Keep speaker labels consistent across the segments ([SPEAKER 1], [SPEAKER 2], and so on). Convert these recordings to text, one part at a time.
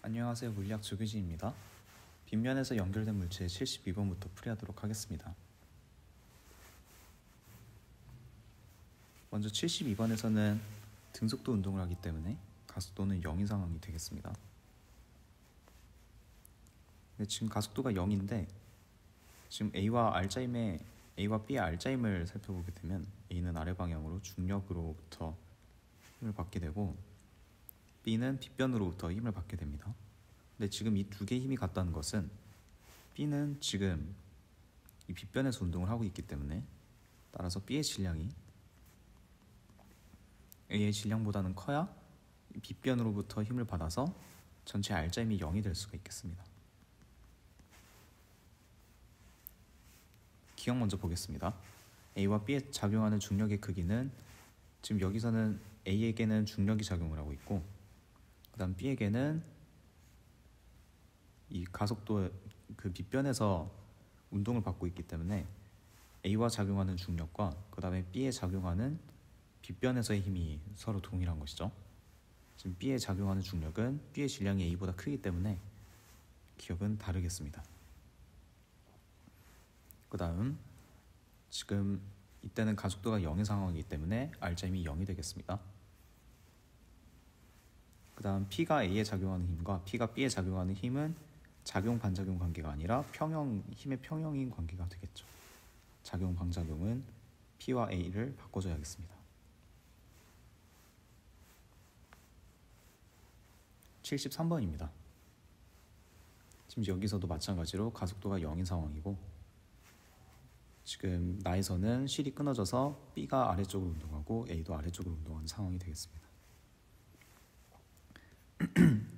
[SPEAKER 1] 안녕하세요. 물리학 조규진입니다. 빗면에서 연결된 물체 72번부터 풀이하도록 하겠습니다. 먼저 72번에서는 등속도 운동을 하기 때문에 가속도는 0인 상황이 되겠습니다. 지금 가속도가 0인데 지금 A와 B의 R자임을 살펴보게 되면 A는 아래 방향으로 중력으로부터 힘을 받게 되고 B는 빗변으로부터 힘을 받게 됩니다. 근데 지금 이 두 개의 힘이 같다는 것은 B는 지금 이 빗변에서 운동을 하고 있기 때문에 따라서 B의 질량이 A의 질량보다는 커야 빗변으로부터 힘을 받아서 전체 R자임이 0이 될 수가 있겠습니다. 기억 먼저 보겠습니다. A와 B에 작용하는 중력의 크기는 지금 여기서는 A에게는 중력이 작용을 하고 있고 그 다음 B에게는 이 가속도 그 빗변에서 운동을 받고 있기 때문에 A와 작용하는 중력과 그 다음에 B에 작용하는 빗변에서의 힘이 서로 동일한 것이죠. 지금 B에 작용하는 중력은 B의 질량이 A보다 크기 때문에 기억은 다르겠습니다. 그 다음 지금 이때는 가속도가 0의 상황이기 때문에 R자임이 0이 되겠습니다. 그 다음 P가 A에 작용하는 힘과 P가 B에 작용하는 힘은 작용 반작용 관계가 아니라 힘의 평형인 관계가 되겠죠. 작용 반작용은 P와 A를 바꿔줘야겠습니다. 73번입니다. 지금 여기서도 마찬가지로 가속도가 0인 상황이고 지금 나에서는 실이 끊어져서 B가 아래쪽으로 운동하고 A도 아래쪽으로 운동하는 상황이 되겠습니다.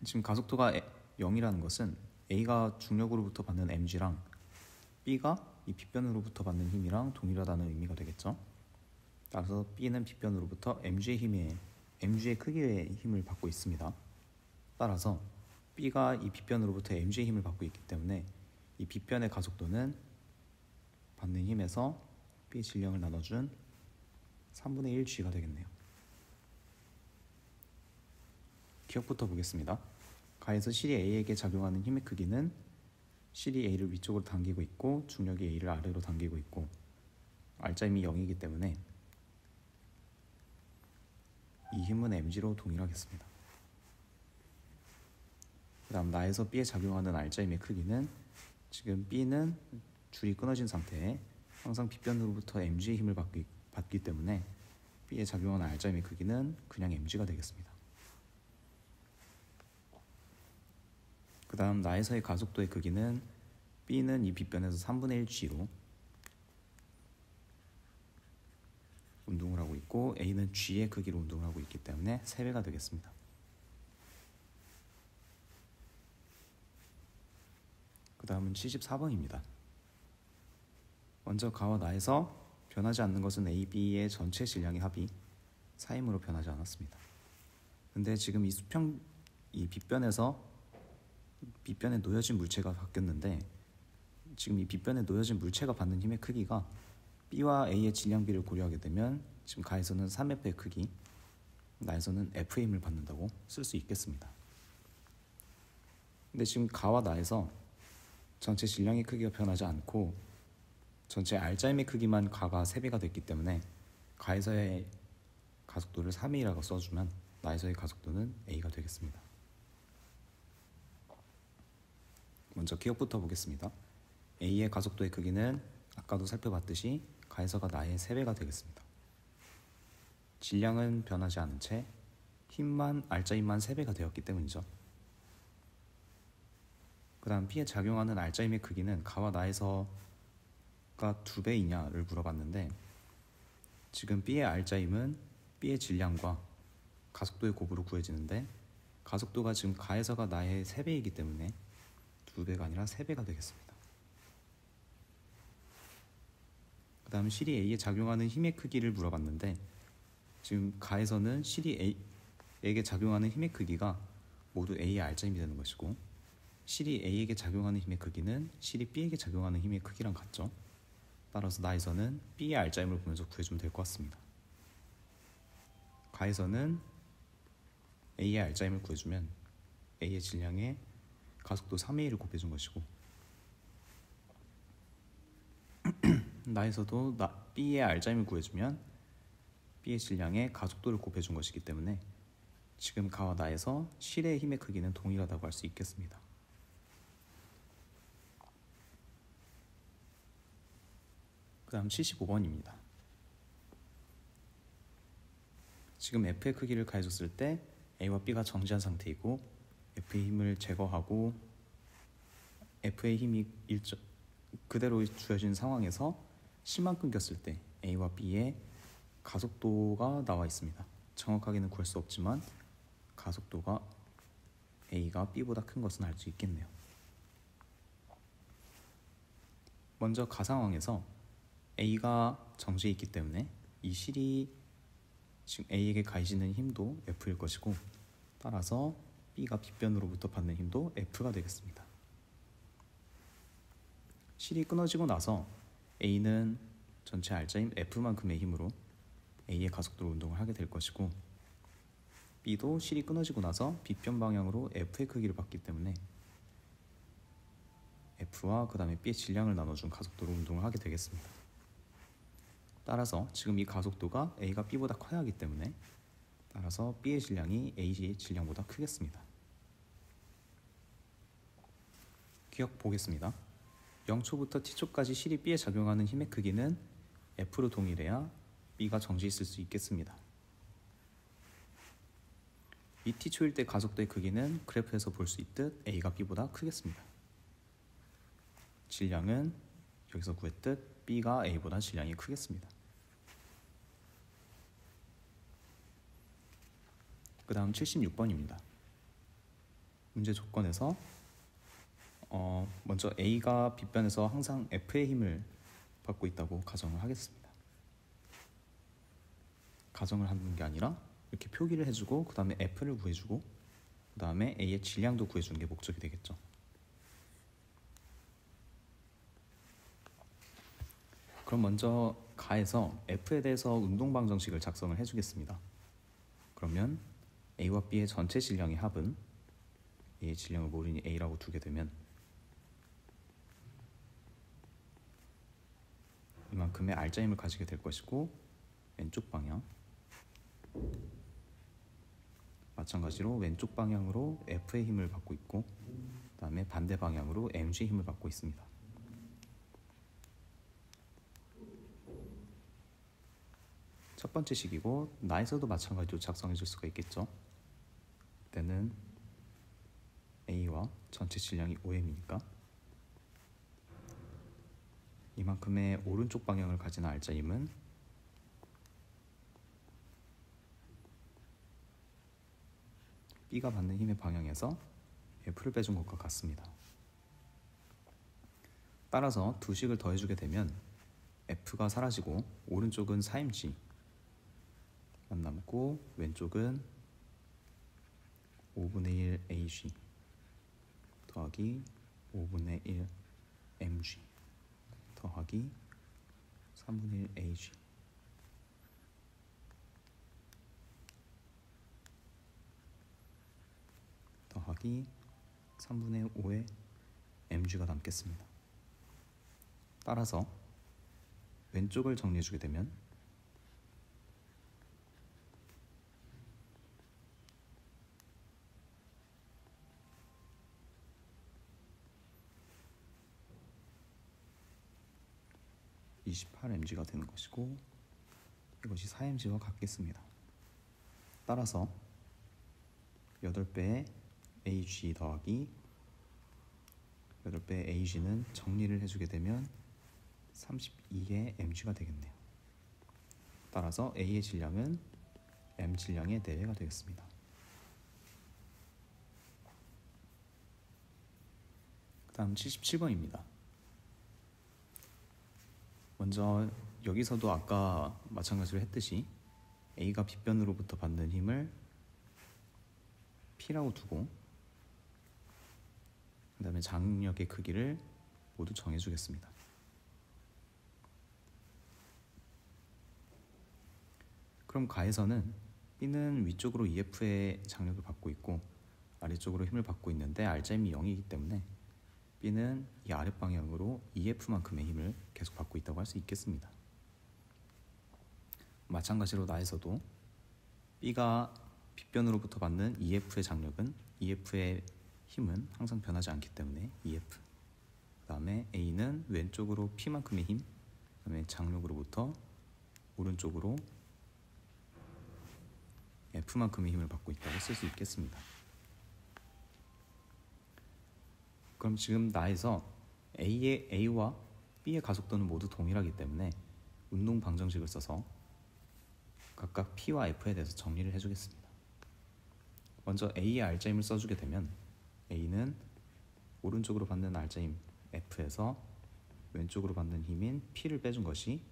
[SPEAKER 1] 지금 가속도가 0이라는 것은 A가 중력으로부터 받는 mg랑 B가 이 빗변으로부터 받는 힘이랑 동일하다는 의미가 되겠죠. 따라서 B는 빗변으로부터 mg의 크기의 힘을 받고 있습니다. 따라서 B가 이 빗변으로부터 mg의 힘을 받고 있기 때문에 이 빗변의 가속도는 받는 힘에서 B의 질량을 나눠준 3분의 1 g가 되겠네요. 기억부터 보겠습니다. 가에서 실이 A에게 작용하는 힘의 크기는 실이 A를 위쪽으로 당기고 있고 중력이 A를 아래로 당기고 있고 R자임이 0이기 때문에 이 힘은 mg로 동일하겠습니다. 그 다음 나에서 B에 작용하는 R자임의 크기는 지금 B는 줄이 끊어진 상태에 항상 빗변으로부터 mg의 힘을 받기 때문에 B에 작용하는 R자임의 크기는 그냥 mg가 되겠습니다. 그 다음 나에서의 가속도의 크기는 B는 이 빗변에서 3분의 1 g로 운동을 하고 있고 A는 g의 크기로 운동을 하고 있기 때문에 3배가 되겠습니다. 그 다음은 74번입니다. 먼저 가와 나에서 변하지 않는 것은 A, B의 전체 질량의 합이 4임으로 변하지 않았습니다. 근데 지금 이 빗변에 놓여진 물체가 바뀌었는데 지금 이 빗변에 놓여진 물체가 받는 힘의 크기가 B와 A의 질량비를 고려하게 되면 지금 가에서는 3F의 크기, 나에서는 F의 힘을 받는다고 쓸 수 있겠습니다. 근데 지금 가와 나에서 전체 질량의 크기가 변하지 않고 전체 R자임의 크기만 가가 3배가 됐기 때문에 가에서의 가속도를 3A라고 써주면 나에서의 가속도는 A가 되겠습니다. 먼저 기억부터 보겠습니다. A의 가속도의 크기는 아까도 살펴봤듯이 가에서가 나의 3배가 되겠습니다. 질량은 변하지 않은 채 R자임만 3배가 되었기 때문이죠. 그 다음 B에 작용하는 R자임의 크기는 가와 나에서가 2배이냐를 물어봤는데 지금 B의 R자임은 B의 질량과 가속도의 곱으로 구해지는데 가속도가 지금 가에서가 나의 3배이기 때문에 2배가 아니라 3배가 되겠습니다. 그 다음 실이 A에 작용하는 힘의 크기를 물어봤는데 지금 가에서는 실이 A에게 작용하는 힘의 크기가 모두 A의 R자임이 되는 것이고 실이 A에게 작용하는 힘의 크기는 실이 B에게 작용하는 힘의 크기랑 같죠. 따라서 나에서는 B의 R자임을 보면서 구해주면 될 것 같습니다. 가에서는 A의 R자임을 구해주면 A의 질량에 가속도 3A를 곱해준 것이고, 나에서도 B의 R'을 구해주면 B의 질량에 가속도를 곱해준 것이기 때문에 지금 가와 나에서 실의 힘의 크기는 동일하다고 할 수 있겠습니다. 그 다음 75번입니다. 지금 F의 크기를 가해줬을 때 A와 B가 정지한 상태이고 F의 힘을 제거하고 F의 힘이 그대로 주어진 상황에서 C만 끊겼을 때 A와 B의 가속도가 나와 있습니다. 정확하게는 구할 수 없지만 가속도가 A가 B보다 큰 것은 알 수 있겠네요. 먼저 가 상황에서 A가 정지해 있기 때문에 이 실이 지금 A에게 가해지는 힘도 F일 것이고, 따라서 B가 B변으로부터 받는 힘도 F가 되겠습니다. 실이 끊어지고 나서 A는 전체 R자인 F만큼의 힘으로 A의 가속도로 운동을 하게 될 것이고, B도 실이 끊어지고 나서 B변 방향으로 F의 크기를 받기 때문에 F와 그 다음에 B의 질량을 나눠준 가속도로 운동을 하게 되겠습니다. 따라서 지금 이 가속도가 A가 B보다 커야 하기 때문에 따라서 B의 질량이 A의 질량보다 크겠습니다. 기억 보겠습니다. 0초부터 t초까지 실이 B에 작용하는 힘의 크기는 F로 동일해야 B가 정지 있을 수 있겠습니다. 이 t초일 때 가속도의 크기는 그래프에서 볼 수 있듯 A가 B보다 크겠습니다. 질량은 여기서 구했듯 B가 A보다 질량이 크겠습니다. 그 다음 76번입니다. 문제 조건에서 먼저 A가 B변에서 항상 F의 힘을 받고 있다고 가정을 하겠습니다. 가정을 하는 게 아니라 이렇게 표기를 해주고 그 다음에 F를 구해주고 그 다음에 A의 질량도 구해주는 게 목적이 되겠죠. 그럼 먼저 가에서 F에 대해서 운동방정식을 작성을 해주겠습니다. 그러면 A와 B의 전체 질량의 합은 A의 질량을 모르니 A라고 두게 되면 이만큼의 R자임을 가지게 될 것이고, 왼쪽 방향 마찬가지로 왼쪽 방향으로 F의 힘을 받고 있고 그 다음에 반대 방향으로 mg의 힘을 받고 있습니다. 첫 번째 식이고 나에서도 마찬가지로 작성해 줄 수가 있겠죠. 그때는 A와 전체 질량이 5m이니까 이만큼의 오른쪽 방향을 가진 R자임은 B가 받는 힘의 방향에서 F를 빼준 것과 같습니다. 따라서 두 식을 더해주게 되면 F가 사라지고 오른쪽은 4mg만 남고 왼쪽은 5분의 1 AG 더하기 5분의 1 mg 더하기 3분의 1 AG 더하기 3분의 5의 mg가 남겠습니다. 따라서 왼쪽을 정리해주게 되면 (28mg가) 되는 것이고 이것이 4mg와 같겠습니다. 따라서 8배의 AG 더하기 8배의 AG는 정리를 해주게 되면 32의 mg가 되겠네요. 따라서 A의 질량은 m 질량의 4배가 되겠습니다. 그 다음 77번입니다. 먼저 여기서도 아까 마찬가지로 했듯이 A가 B변으로부터 받는 힘을 P라고 두고 그 다음에 장력의 크기를 모두 정해주겠습니다. 그럼 가에서는 B는 위쪽으로 EF의 장력을 받고 있고 아래쪽으로 힘을 받고 있는데 R자임이 0이기 때문에 B는 이 아랫방향으로 EF만큼의 힘을 계속 받고 있다고 할 수 있겠습니다. 마찬가지로 나에서도 B가 빗변으로부터 받는 EF의 장력은 EF의 힘은 항상 변하지 않기 때문에 EF. 그 다음에 A는 왼쪽으로 P만큼의 힘, 그 다음에 장력으로부터 오른쪽으로 F만큼의 힘을 받고 있다고 쓸 수 있겠습니다. 그럼 지금 나에서 A와 B의 가속도는 모두 동일하기 때문에 운동 방정식을 써서 각각 P와 F에 대해서 정리를 해주겠습니다. 먼저 A의 R자임을 써주게 되면 A는 오른쪽으로 받는 R자임 F에서 왼쪽으로 받는 힘인 P를 빼준 것이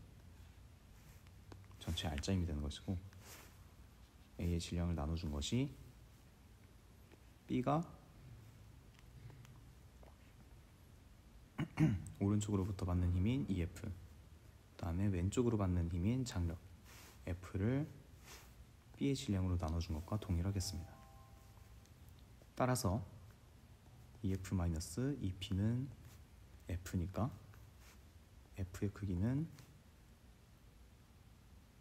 [SPEAKER 1] 전체 R자임이 되는 것이고, A의 질량을 나눠준 것이 B가 오른쪽으로부터 받는 힘인 EF, 그 다음에 왼쪽으로 받는 힘인 장력 F를 B의 질량으로 나눠준 것과 동일하겠습니다. 따라서 EF-EP는 F니까 F의 크기는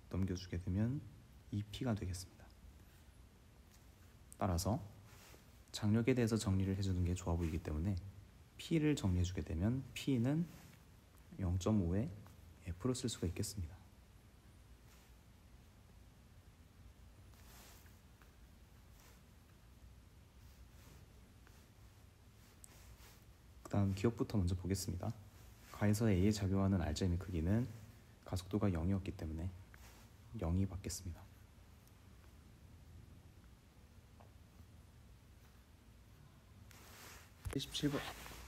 [SPEAKER 1] 넘겨주게 되면 EP가 되겠습니다. 따라서 장력에 대해서 정리를 해주는 게 좋아 보이기 때문에 P를 정리해주게 되면 P는 0.5에 F로 쓸 수가 있겠습니다. 그 다음 기억부터 먼저 보겠습니다. 가에서 A에 작용하는 R자임의 크기는 가속도가 0이었기 때문에 0이 받겠습니다.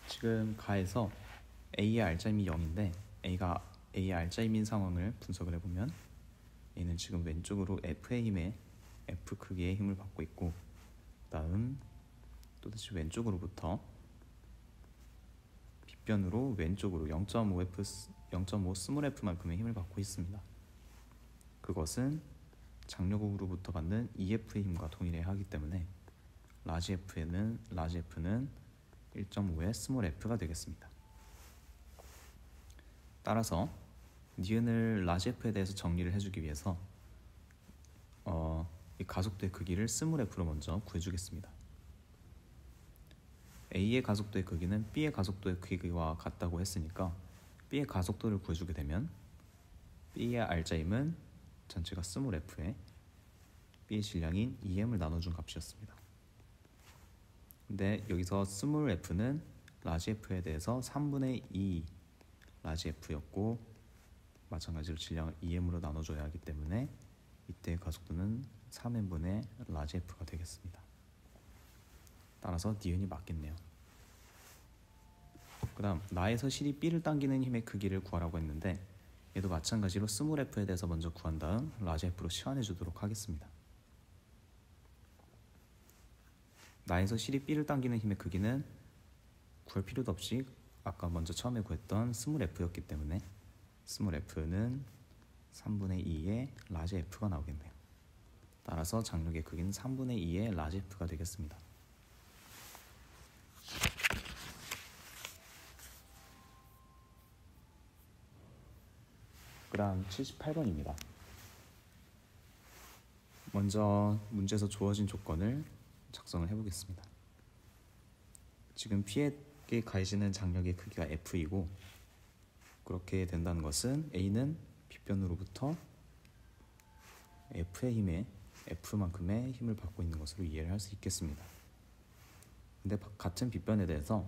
[SPEAKER 1] 지금 가에서 A의 R자임이 0인데 A의 R자임인 상황을 분석을 해보면 A는 지금 왼쪽으로 F의 힘에 F 크기의 힘을 받고 있고, 다음 또다시 왼쪽으로부터 빗변으로 왼쪽으로 0.5 스몰 F만큼의 힘을 받고 있습니다. 그것은 장력으로부터 받는 EF의 힘과 동일해야 하기 때문에 라지 F는 1.5의 스몰 F가 되겠습니다. 따라서 니은을 라지 F에 대해서 정리를 해주기 위해서 이 가속도의 크기를 스몰 F로 먼저 구해주겠습니다. A의 가속도의 크기는 B의 가속도의 크기와 같다고 했으니까 B의 가속도를 구해주게 되면 B의 R자임은 전체가 스몰 F에 B의 질량인 EM을 나눠준 값이었습니다. 근데 여기서 스몰 F는 라지 F에 대해서 3분의 2 라지 F였고, 마찬가지로 질량을 EM으로 나눠줘야 하기 때문에 이때의 가속도는 3n분의 라지 F가 되겠습니다. 따라서 니은이 맞겠네요. 그 다음 나에서 실이 B를 당기는 힘의 크기를 구하라고 했는데 얘도 마찬가지로 스몰 F에 대해서 먼저 구한 다음 라지 F로 치환해 주도록 하겠습니다. 나에서 실이 B를 당기는 힘의 크기는 구할 필요도 없이 아까 먼저 처음에 구했던 스몰 F였기 때문에 스몰 F는 3분의 2의 라지 F가 나오겠네요. 따라서 장력의 크기는 3분의 2의 라지 F가 되겠습니다. 그 다음 78번입니다. 먼저 문제에서 주어진 조건을 작성을 해보겠습니다. 지금 P에게 가해지는 장력의 크기가 F이고, 그렇게 된다는 것은 A는 빗변으로부터 F의 힘에 F만큼의 힘을 받고 있는 것으로 이해를 할 수 있겠습니다. 근데 같은 빗변에 대해서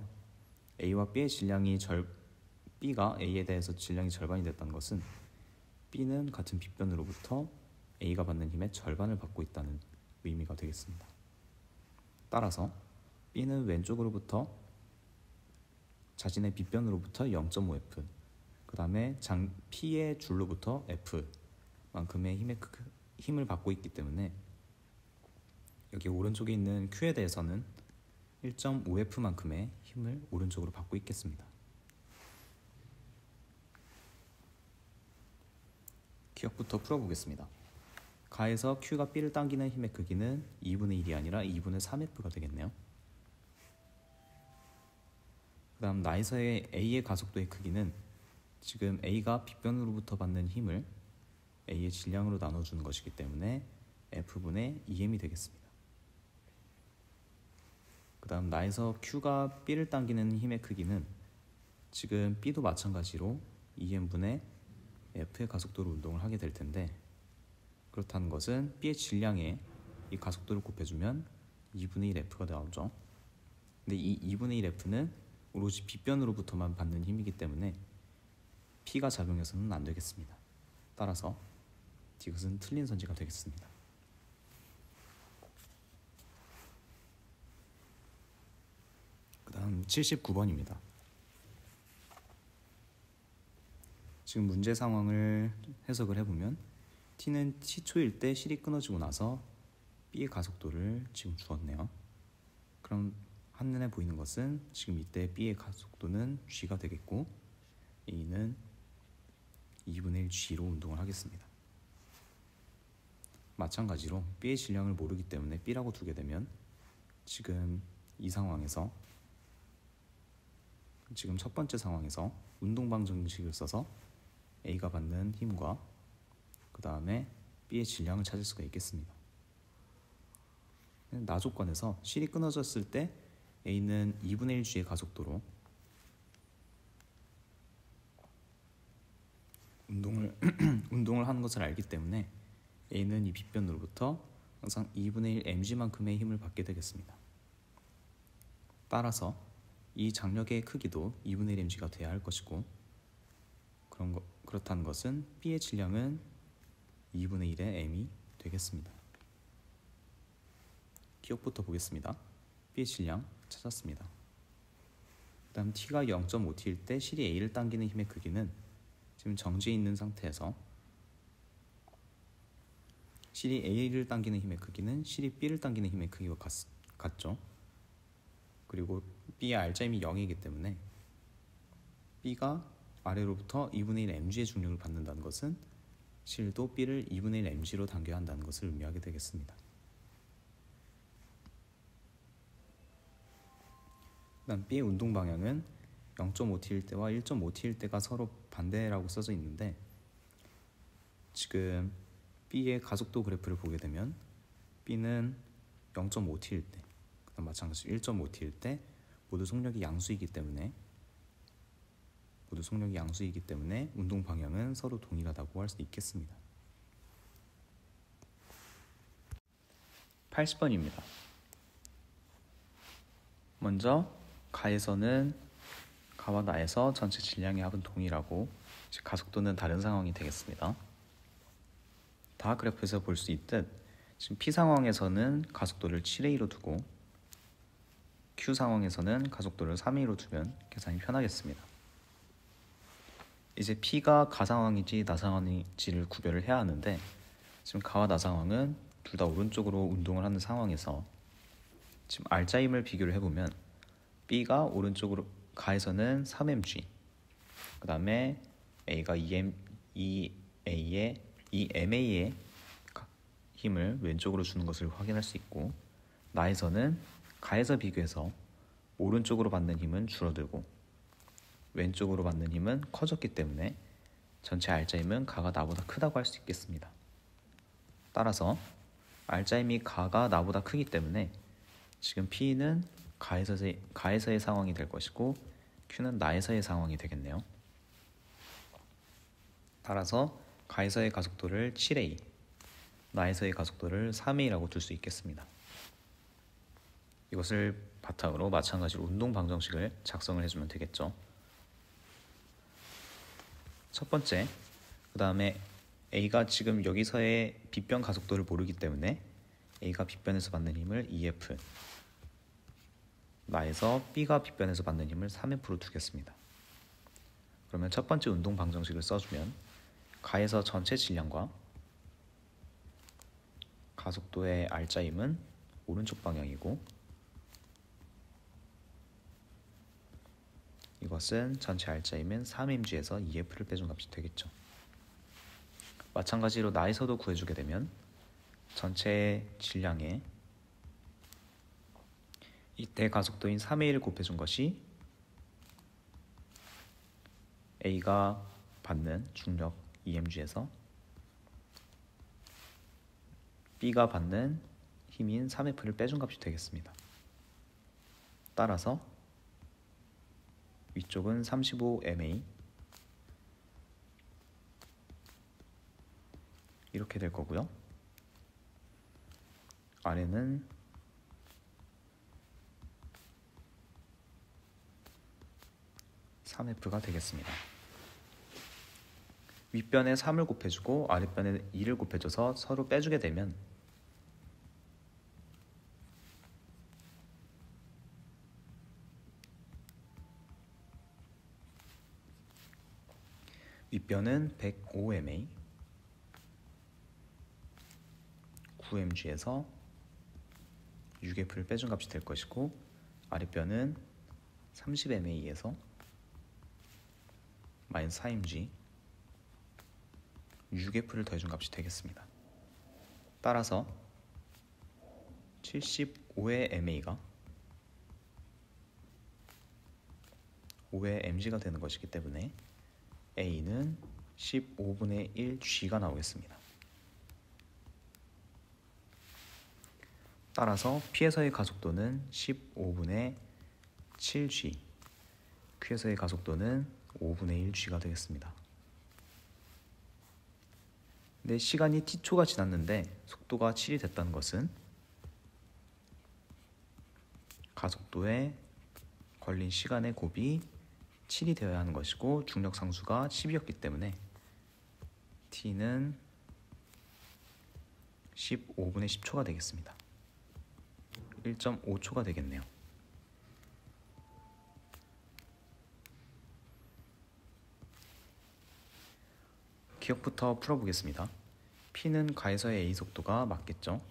[SPEAKER 1] A와 B의 질량이 B가 A에 대해서 질량이 절반이 됐다는 것은 B는 같은 빗변으로부터 A가 받는 힘의 절반을 받고 있다는 의미가 되겠습니다. 따라서 B는 왼쪽으로부터 자신의 빗변으로부터 0.5F, 그 다음에 P의 줄로부터 F만큼의 힘을 받고 있기 때문에 여기 오른쪽에 있는 Q에 대해서는 1.5F만큼의 힘을 오른쪽으로 받고 있겠습니다. 기억부터 풀어보겠습니다. 가에서 Q가 B를 당기는 힘의 크기는 2분의 1이 아니라 2분의 3F가 되겠네요. 그 다음 나에서의 A의 가속도의 크기는 지금 A가 빗변으로부터 받는 힘을 A의 질량으로 나눠주는 것이기 때문에 F분의 2m이 되겠습니다. 그 다음 나에서 Q가 B를 당기는 힘의 크기는 지금 B도 마찬가지로 2m분의 F의 가속도로 운동을 하게 될 텐데, 그렇다는 것은 B의 질량에 이 가속도를 곱해주면 2분의 1F가 나오죠. 근데 이 2분의 1F는 오로지 빗변으로부터만 받는 힘이기 때문에 P가 작용해서는 안 되겠습니다. 따라서 이것은 틀린 선지가 되겠습니다. 그 다음 79번입니다. 지금 문제 상황을 해석을 해보면 T는 T초일 때 실이 끊어지고 나서 B의 가속도를 지금 주었네요. 그럼 한눈에 보이는 것은 지금 이때 B의 가속도는 G가 되겠고 A는 2분의 1 G로 운동을 하겠습니다. 마찬가지로 B의 질량을 모르기 때문에 B라고 두게 되면 지금 이 상황에서, 지금 첫 번째 상황에서 운동방정식을 써서 A가 받는 힘과 그 다음에 B의 질량을 찾을 수가 있겠습니다. 나조건에서 실이 끊어졌을 때 A는 2분의 1 G의 가속도로 운동을 하는 것을 알기 때문에 A는 이 빗변으로부터 항상 2분의 1 mg만큼의 힘을 받게 되겠습니다. 따라서 이 장력의 크기도 2분의 1 mg가 돼야 할 것이고, 그렇다는 것은 B의 질량은 2분의 1의 m이 되겠습니다. 기억부터 보겠습니다. B의 질량 찾았습니다. 그 다음 T가 0.5T일 때 실이 A를 당기는 힘의 크기는 지금 정지해 있는 상태에서 실이 A를 당기는 힘의 크기는 실이 B를 당기는 힘의 크기와 같죠. 그리고 B의 R자임이 0이기 때문에 B가 아래로부터 2분의 1 mg의 중력을 받는다는 것은 실도 B를 2분의 1 mg로 당겨야 한다는 것을 의미하게 되겠습니다. 그다음 B의 운동 방향은 0.5T일 때와 1.5T일 때가 서로 반대라고 써져 있는데, 지금 B의 가속도 그래프를 보게 되면 B는 0.5T일 때, 그다음 마찬가지로 1.5T일 때 모두 속력이 양수이기 때문에 운동 방향은 서로 동일하다고 할 수 있겠습니다. 80번입니다. 먼저 가에서는 가와 나에서 전체 질량의 합은 동일하고 즉 가속도는 다른 상황이 되겠습니다. 다 그래프에서 볼 수 있듯 지금 P 상황에서는 가속도를 7A로 두고 Q 상황에서는 가속도를 3A로 두면 계산이 편하겠습니다. 이제 P가 가 상황인지 나 상황인지를 구별을 해야 하는데, 지금 가와 나 상황은 둘 다 오른쪽으로 운동을 하는 상황에서 지금 R자임을 비교를 해보면 B가 오른쪽으로 가에서는 3mg, 그 다음에 A가 2ma의 힘을 왼쪽으로 주는 것을 확인할 수 있고, 나에서는 가에서 비교해서 오른쪽으로 받는 힘은 줄어들고 왼쪽으로 받는 힘은 커졌기 때문에 전체 R자임은 가가 나보다 크다고 할 수 있겠습니다. 따라서 R자임이 가가 나보다 크기 때문에 지금 P는 가에서의 상황이 될 것이고 Q는 나에서의 상황이 되겠네요. 따라서 가에서의 가속도를 7A, 나에서의 가속도를 3A라고 둘 수 있겠습니다. 이것을 바탕으로 마찬가지로 운동 방정식을 작성을 해주면 되겠죠. 첫 번째, 그 다음에 A가 지금 여기서의 빗변 가속도를 모르기 때문에 A가 빗변에서 받는 힘을 2F, 나에서 B가 빗변에서 받는 힘을 3F로 두겠습니다. 그러면 첫 번째 운동 방정식을 써주면 가에서 전체 질량과 가속도의 R자임은 오른쪽 방향이고, 이것은 전체 R자임은 3mg에서 2F를 빼준 값이 되겠죠. 마찬가지로 나에서도 구해주게 되면 전체 질량에 이때 가속도인 3의 1을 곱해준 것이 A가 받는 중력 EMG에서 B가 받는 힘인 3F를 빼준 값이 되겠습니다. 따라서 위쪽은 35MA 이렇게 될 거고요. 아래는 3F가 되겠습니다. 윗변에 3을 곱해주고 아랫변에 2를 곱해줘서 서로 빼주게 되면 윗변은 105MA 9mg에서 6F를 빼준 값이 될 것이고 아랫변은 30MA에서 마이너스 4mg 6F를 더해준 값이 되겠습니다. 따라서 75의 MA가 5의 mg가 되는 것이기 때문에 A는 15분의 1g가 나오겠습니다. 따라서 P에서의 가속도는 15분의 7g, Q에서의 가속도는 5분의 1g가 되겠습니다. 근데 시간이 t초가 지났는데 속도가 7이 됐다는 것은 가속도에 걸린 시간의 곱이 7이 되어야 하는 것이고 중력 상수가 10이었기 때문에 t는 15분의 10초가 되겠습니다. 1.5초가 되겠네요. 기억부터 풀어보겠습니다. P는 가에서의 A 속도가 맞겠죠.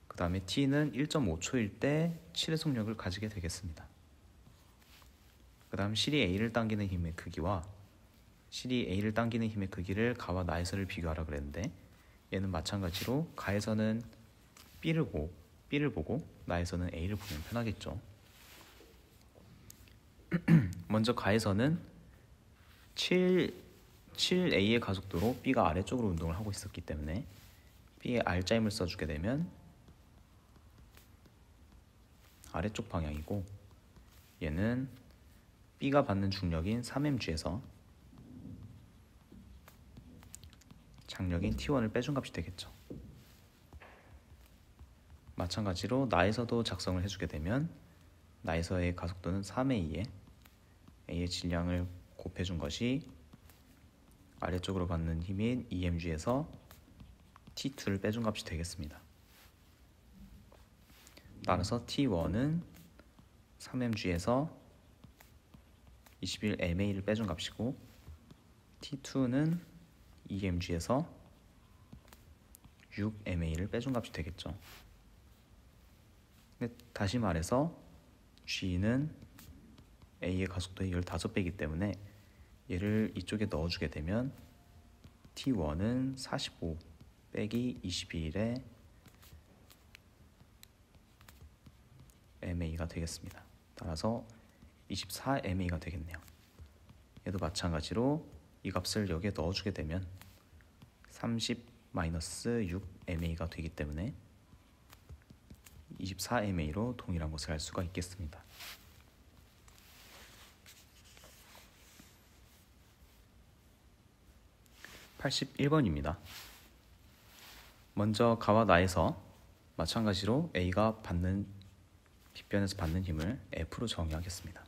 [SPEAKER 1] 그 다음에 T는 1.5초일 때 7의 속력을 가지게 되겠습니다. 그 다음 실이 A를 당기는 힘의 크기와 실이 A를 당기는 힘의 크기를 가와 나에서를 비교하라 그랬는데 얘는 마찬가지로 가에서는 B를 보고 나에서는 A를 보면 편하겠죠. 먼저 가에서는 7A의 가속도로 B가 아래쪽으로 운동을 하고 있었기 때문에 B의 R자임을 써주게 되면 아래쪽 방향이고 얘는 B가 받는 중력인 3mg에서 장력인 T1을 빼준 값이 되겠죠. 마찬가지로 나에서도 작성을 해주게 되면 나에서의 가속도는 3의 2에 A의 질량을 곱해준 것이 아래쪽으로 받는 힘인 EMG에서 T2를 빼준 값이 되겠습니다. 따라서 T1은 3mg에서 21MA를 빼준 값이고 T2는 2mg에서 6MA를 빼준 값이 되겠죠. 근데 다시 말해서 G는 A의 가속도의 15배이기 때문에 얘를 이쪽에 넣어주게 되면 T1은 45 빼기 21의 MA가 되겠습니다. 따라서 24MA가 되겠네요. 얘도 마찬가지로 이 값을 여기에 넣어주게 되면 30-6MA가 되기 때문에 24MA로 동일한 것을 알 수가 있겠습니다. 81번입니다. 먼저 가와 나에서 마찬가지로 A가 빗변에서 받는 힘을 F로 정의하겠습니다.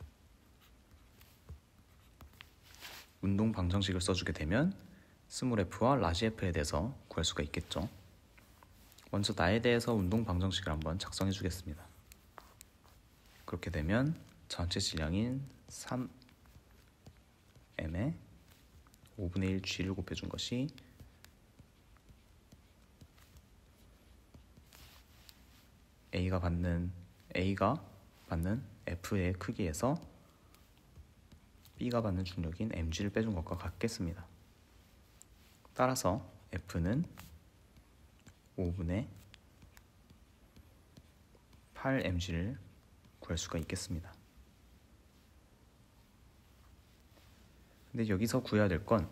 [SPEAKER 1] 운동 방정식을 써주게 되면 스몰 f와 라지 f에 대해서 구할 수가 있겠죠. 먼저 나에 대해서 운동 방정식을 한번 작성해 주겠습니다. 그렇게 되면 전체 질량인 3m에 5분의 1 g를 곱해준 것이 A가 받는 F의 크기에서 B가 받는 중력인 mg를 빼준 것과 같겠습니다. 따라서 F는 5분의 8mg를 구할 수가 있겠습니다. 근데 여기서 구해야 될 건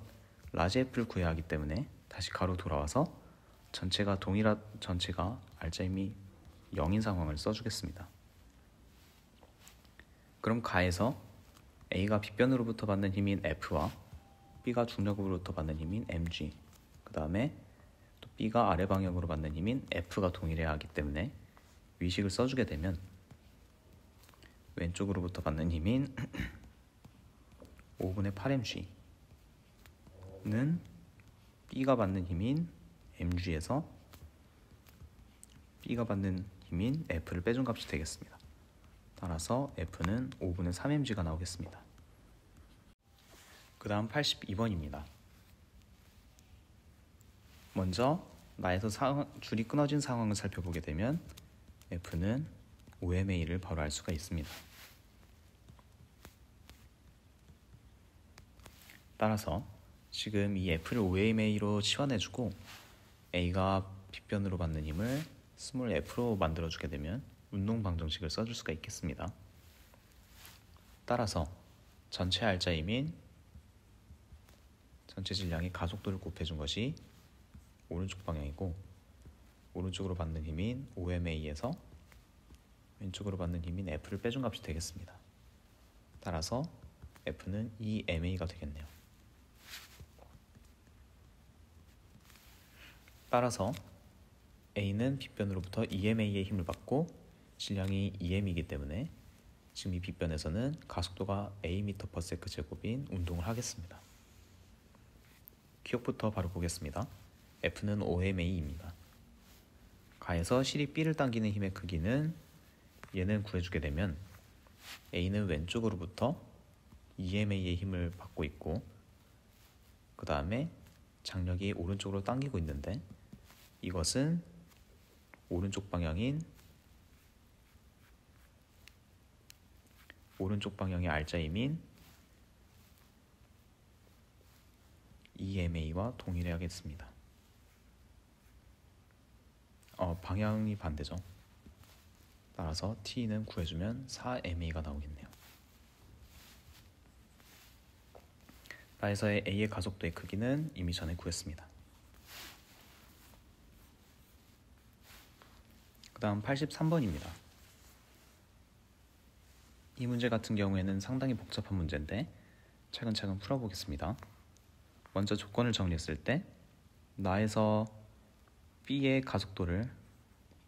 [SPEAKER 1] 라지 F를 구해야 하기 때문에 다시 가로 돌아와서 전체가 알짜임이 0인 상황을 써주겠습니다. 그럼 가에서 A가 빗변으로부터 받는 힘인 F와 B가 중력으로부터 받는 힘인 mg, 그 다음에 또 B가 아래 방향으로 받는 힘인 F가 동일해야 하기 때문에 위식을 써주게 되면 왼쪽으로부터 받는 힘인 5분의 8mg는 B가 받는 힘인 mg에서 B가 받는 힘인 F를 빼준 값이 되겠습니다. 따라서 F는 5분의 3mg가 나오겠습니다. 그 다음 82번입니다. 먼저 나에서 줄이 끊어진 상황을 살펴보게 되면 F는 5ma를 바로 알 수가 있습니다. 따라서 지금 이 F를 5ma로 치환해주고 A가 빗변으로 받는 힘을 스몰 f로 만들어주게 되면 운동 방정식을 써줄 수가 있겠습니다. 따라서 전체 알짜임인 전체 질량의 가속도를 곱해준 것이 오른쪽 방향이고, 오른쪽으로 받는 힘인 5ma에서 왼쪽으로 받는 힘인 F를 빼준 값이 되겠습니다. 따라서 F는 2ma가 되겠네요. 따라서 A는 빗변으로부터 2ma의 힘을 받고 질량이 2m이기 때문에 지금 이 빗변에서는 가속도가 a/s 제곱인 운동을 하겠습니다. 기억부터 바로 보겠습니다. F는 5ma입니다. 가에서 실이 B를 당기는 힘의 크기는 얘는 구해주게 되면 A는 왼쪽으로부터 2ma의 힘을 받고 있고, 그 다음에 장력이 오른쪽으로 당기고 있는데 이것은 오른쪽 방향의 알짜임인 2ma와 동일해야겠습니다. 방향이 반대죠. 따라서 t는 구해주면 4ma가 나오겠네요. 나에서의 a의 가속도의 크기는 이미 전에 구했습니다. 그 다음 83번입니다. 이 문제 같은 경우에는 상당히 복잡한 문제인데 차근차근 풀어보겠습니다. 먼저 조건을 정리했을 때 나에서 B의 가속도를,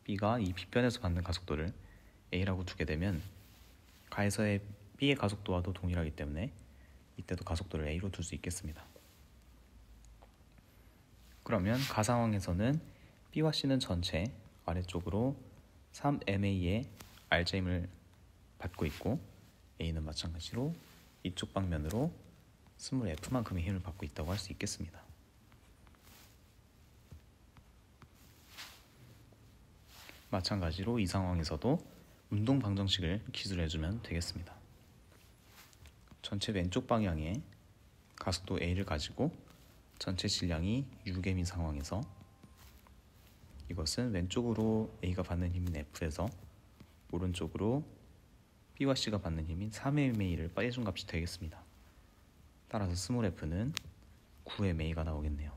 [SPEAKER 1] B가 이 빗변에서 받는 가속도를 A라고 두게 되면 가에서의 B의 가속도와도 동일하기 때문에 이때도 가속도를 A로 둘 수 있겠습니다. 그러면 가 상황에서는 B와 C는 전체 아래쪽으로 3ma의 알짜임을 받고 있고 A는 마찬가지로 이쪽 방면으로 스몰 f만큼의 힘을 받고 있다고 할 수 있겠습니다. 마찬가지로 이 상황에서도 운동 방정식을 기술해주면 되겠습니다. 전체 왼쪽 방향에 가속도 A를 가지고 전체 질량이 6m인 상황에서 이것은 왼쪽으로 A가 받는 힘인 F에서 오른쪽으로 B와 C가 받는 힘인 3ma를 빼준 값이 되겠습니다. 따라서 스몰 f는 9ma가 나오겠네요.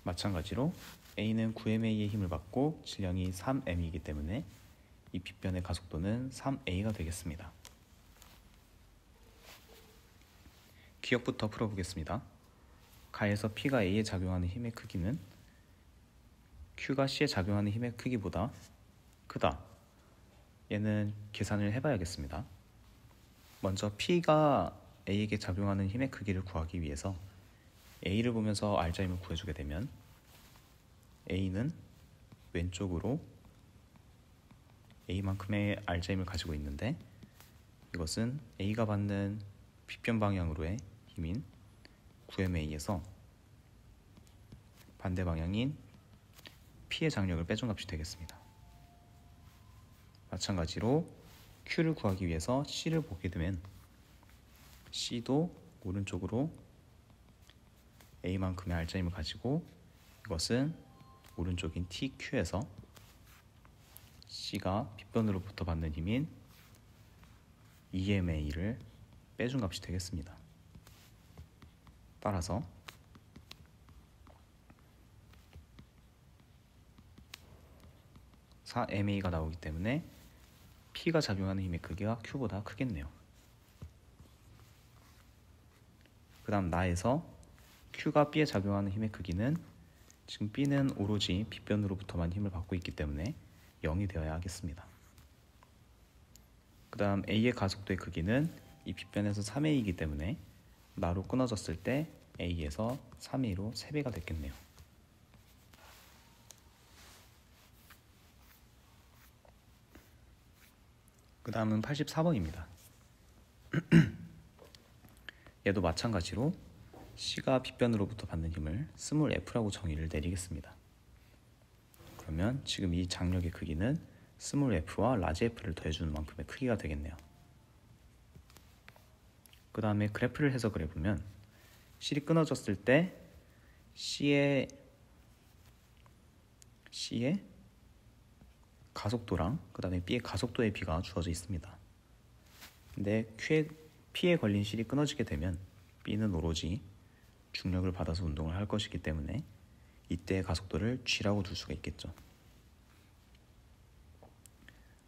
[SPEAKER 1] 마찬가지로 A는 9ma의 힘을 받고 질량이 3m이기 때문에 이 빗변의 가속도는 3a가 되겠습니다. 기억부터 풀어보겠습니다. 가에서 P가 A에 작용하는 힘의 크기는 Q가 C에 작용하는 힘의 크기보다 크다. 얘는 계산을 해봐야겠습니다. 먼저 P가 A에게 작용하는 힘의 크기를 구하기 위해서 A를 보면서 알짜임을 구해주게 되면 A는 왼쪽으로 A만큼의 알짜임을 가지고 있는데 이것은 A가 받는 빗변 방향으로의 힘인 9ma에서 반대 방향인 P의 장력을 빼준 값이 되겠습니다. 마찬가지로 Q를 구하기 위해서 C를 보게 되면 C도 오른쪽으로 A만큼의 알짜힘을 가지고 이것은 오른쪽인 TQ에서 C가 빗변으로부터 받는 힘인 EMA를 빼준 값이 되겠습니다. 따라서 (4MA가) 나오기 때문에 P가 작용하는 힘의 크기가 Q보다 크겠네요. 그 다음 나에서 Q가 B에 작용하는 힘의 크기는 지금 B는 오로지 빗변으로부터만 힘을 받고 있기 때문에 0이 되어야 하겠습니다. 그 다음 A의 가속도의 크기는 이 빗변에서 3A이기 때문에 나로 끊어졌을 때 A에서 3A로 3배가 됐겠네요. 그 다음은 84번입니다. 얘도 마찬가지로 C가 빗변으로부터 받는 힘을 스몰 f라고 정의를 내리겠습니다. 그러면 지금 이 장력의 크기는 스몰 f와 라지 f를 더해주는 만큼의 크기가 되겠네요. 그 다음에 그래프를 해석을 해보면 실이 끊어졌을 때 C의 가속도랑 그 다음에 B의 가속도의 비가 주어져 있습니다. 근데 P에 걸린 실이 끊어지게 되면 B는 오로지 중력을 받아서 운동을 할 것이기 때문에 이때의 가속도를 G라고 둘 수가 있겠죠.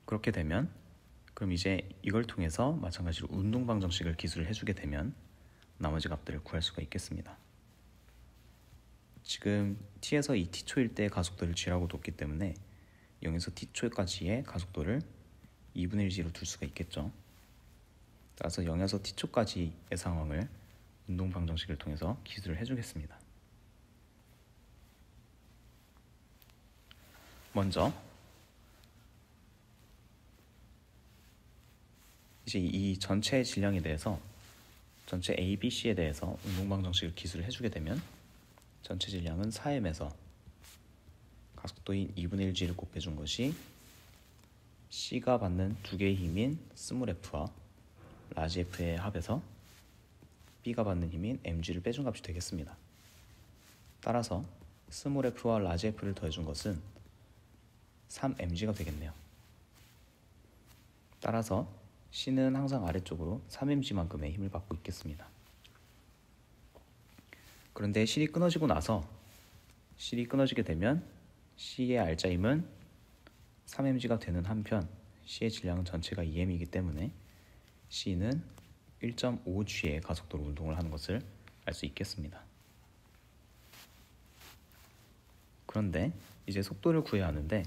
[SPEAKER 1] 그렇게 되면 그럼 이제 이걸 통해서 마찬가지로 운동 방정식을 기술을 해주게 되면 나머지 값들을 구할 수가 있겠습니다. 지금 T에서 2T초일 때의 가속도를 G라고 뒀기 때문에 0에서 T초까지의 가속도를 2분의 1G로 둘 수가 있겠죠. 따라서 0에서 T초까지의 상황을 운동 방정식을 통해서 기술을 해주겠습니다. 먼저 이제 이 전체 질량에 대해서 전체 A, B, C에 대해서 운동 방정식을 기술을 해주게 되면 전체 질량은 4M에서 가속도인 2분의 1G를 곱해준 것이 C가 받는 두 개의 힘인 스몰 F와 라지 F의 합에서 B가 받는 힘인 mg를 빼준 값이 되겠습니다. 따라서 스몰 f와 라지 f를 더해준 것은 3mg가 되겠네요. 따라서 C는 항상 아래쪽으로 3mg만큼의 힘을 받고 있겠습니다. 그런데 실이 끊어지고 나서 실이 끊어지게 되면 C의 알짜힘은 3mg가 되는 한편 C의 질량은 전체가 2m이기 때문에 C는 1.5g의 가속도로 운동을 하는 것을 알 수 있겠습니다. 그런데 이제 속도를 구해야 하는데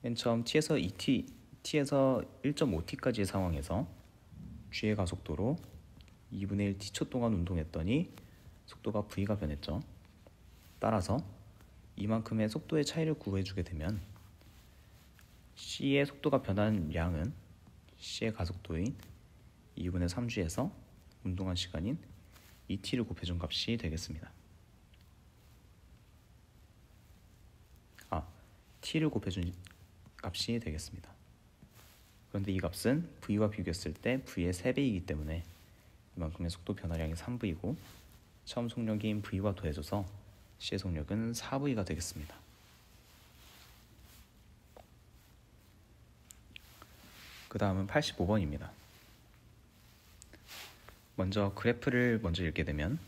[SPEAKER 1] 맨 처음 T에서 1.5T까지의 상황에서 G의 가속도로 2분의 1 T초 동안 운동했더니 속도가 V가 변했죠. 따라서 이만큼의 속도의 차이를 구해주게 되면 C의 속도가 변한 양은 C의 가속도인 2분의 3G에서 운동한 시간인 2T를 곱해준 값이 되겠습니다. T를 곱해준 값이 되겠습니다. 그런데 이 값은 V와 비교했을 때 V의 3배이기 때문에 이만큼의 속도 변화량이 3V이고 처음 속력인 V와 더해져서 C의 속력은 4V가 되겠습니다. 그 다음은 85번입니다. 먼저 그래프를 먼저 읽게 되면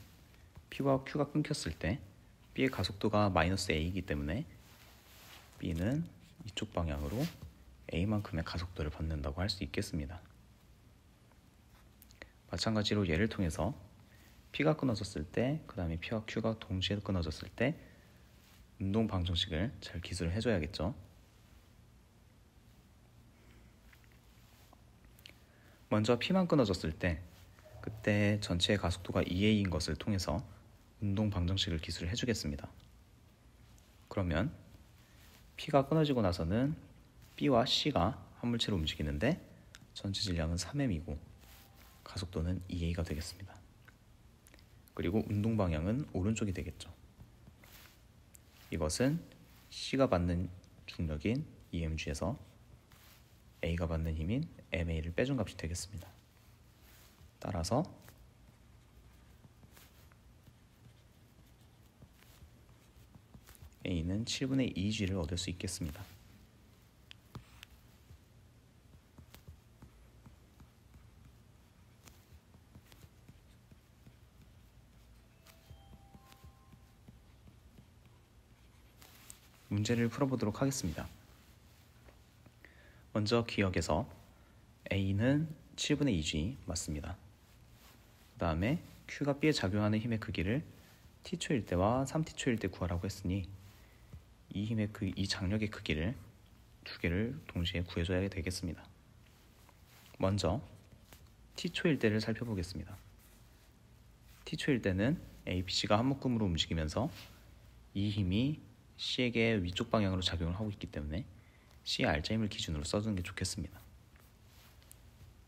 [SPEAKER 1] P와 Q가 끊겼을 때 B의 가속도가 마이너스 A이기 때문에 B는 이쪽 방향으로 A만큼의 가속도를 받는다고 할 수 있겠습니다. 마찬가지로 얘를 통해서 P가 끊어졌을 때 그 다음에 P와 Q가 동시에 끊어졌을 때 운동 방정식을 잘 기술을 해줘야겠죠. 먼저 P만 끊어졌을 때 그때 전체의 가속도가 2A인 것을 통해서 운동 방정식을 기술을 해주겠습니다. 그러면 P가 끊어지고 나서는 B와 C가 한 물체로 움직이는데 전체 질량은 3m이고 가속도는 2A가 되겠습니다. 그리고 운동 방향은 오른쪽이 되겠죠. 이것은 C가 받는 중력인 EMG에서 A가 받는 힘인 MA를 빼준 값이 되겠습니다. 따라서 A는 7분의 2G를 얻을 수 있겠습니다. 문제를 풀어보도록 하겠습니다. 먼저 기억에서 A는 7분의 2G 맞습니다. 그 다음에 Q가 B에 작용하는 힘의 크기를 T초일 때와 3T초일 때 구하라고 했으니 이 장력의 크기를 두 개를 동시에 구해줘야 되겠습니다. 먼저 T초일 때를 살펴보겠습니다. T초일 때는 A, B, C가 한 묶음으로 움직이면서 이 힘이 C에게 위쪽 방향으로 작용을 하고 있기 때문에 C의 알짜힘을 기준으로 써주는 게 좋겠습니다.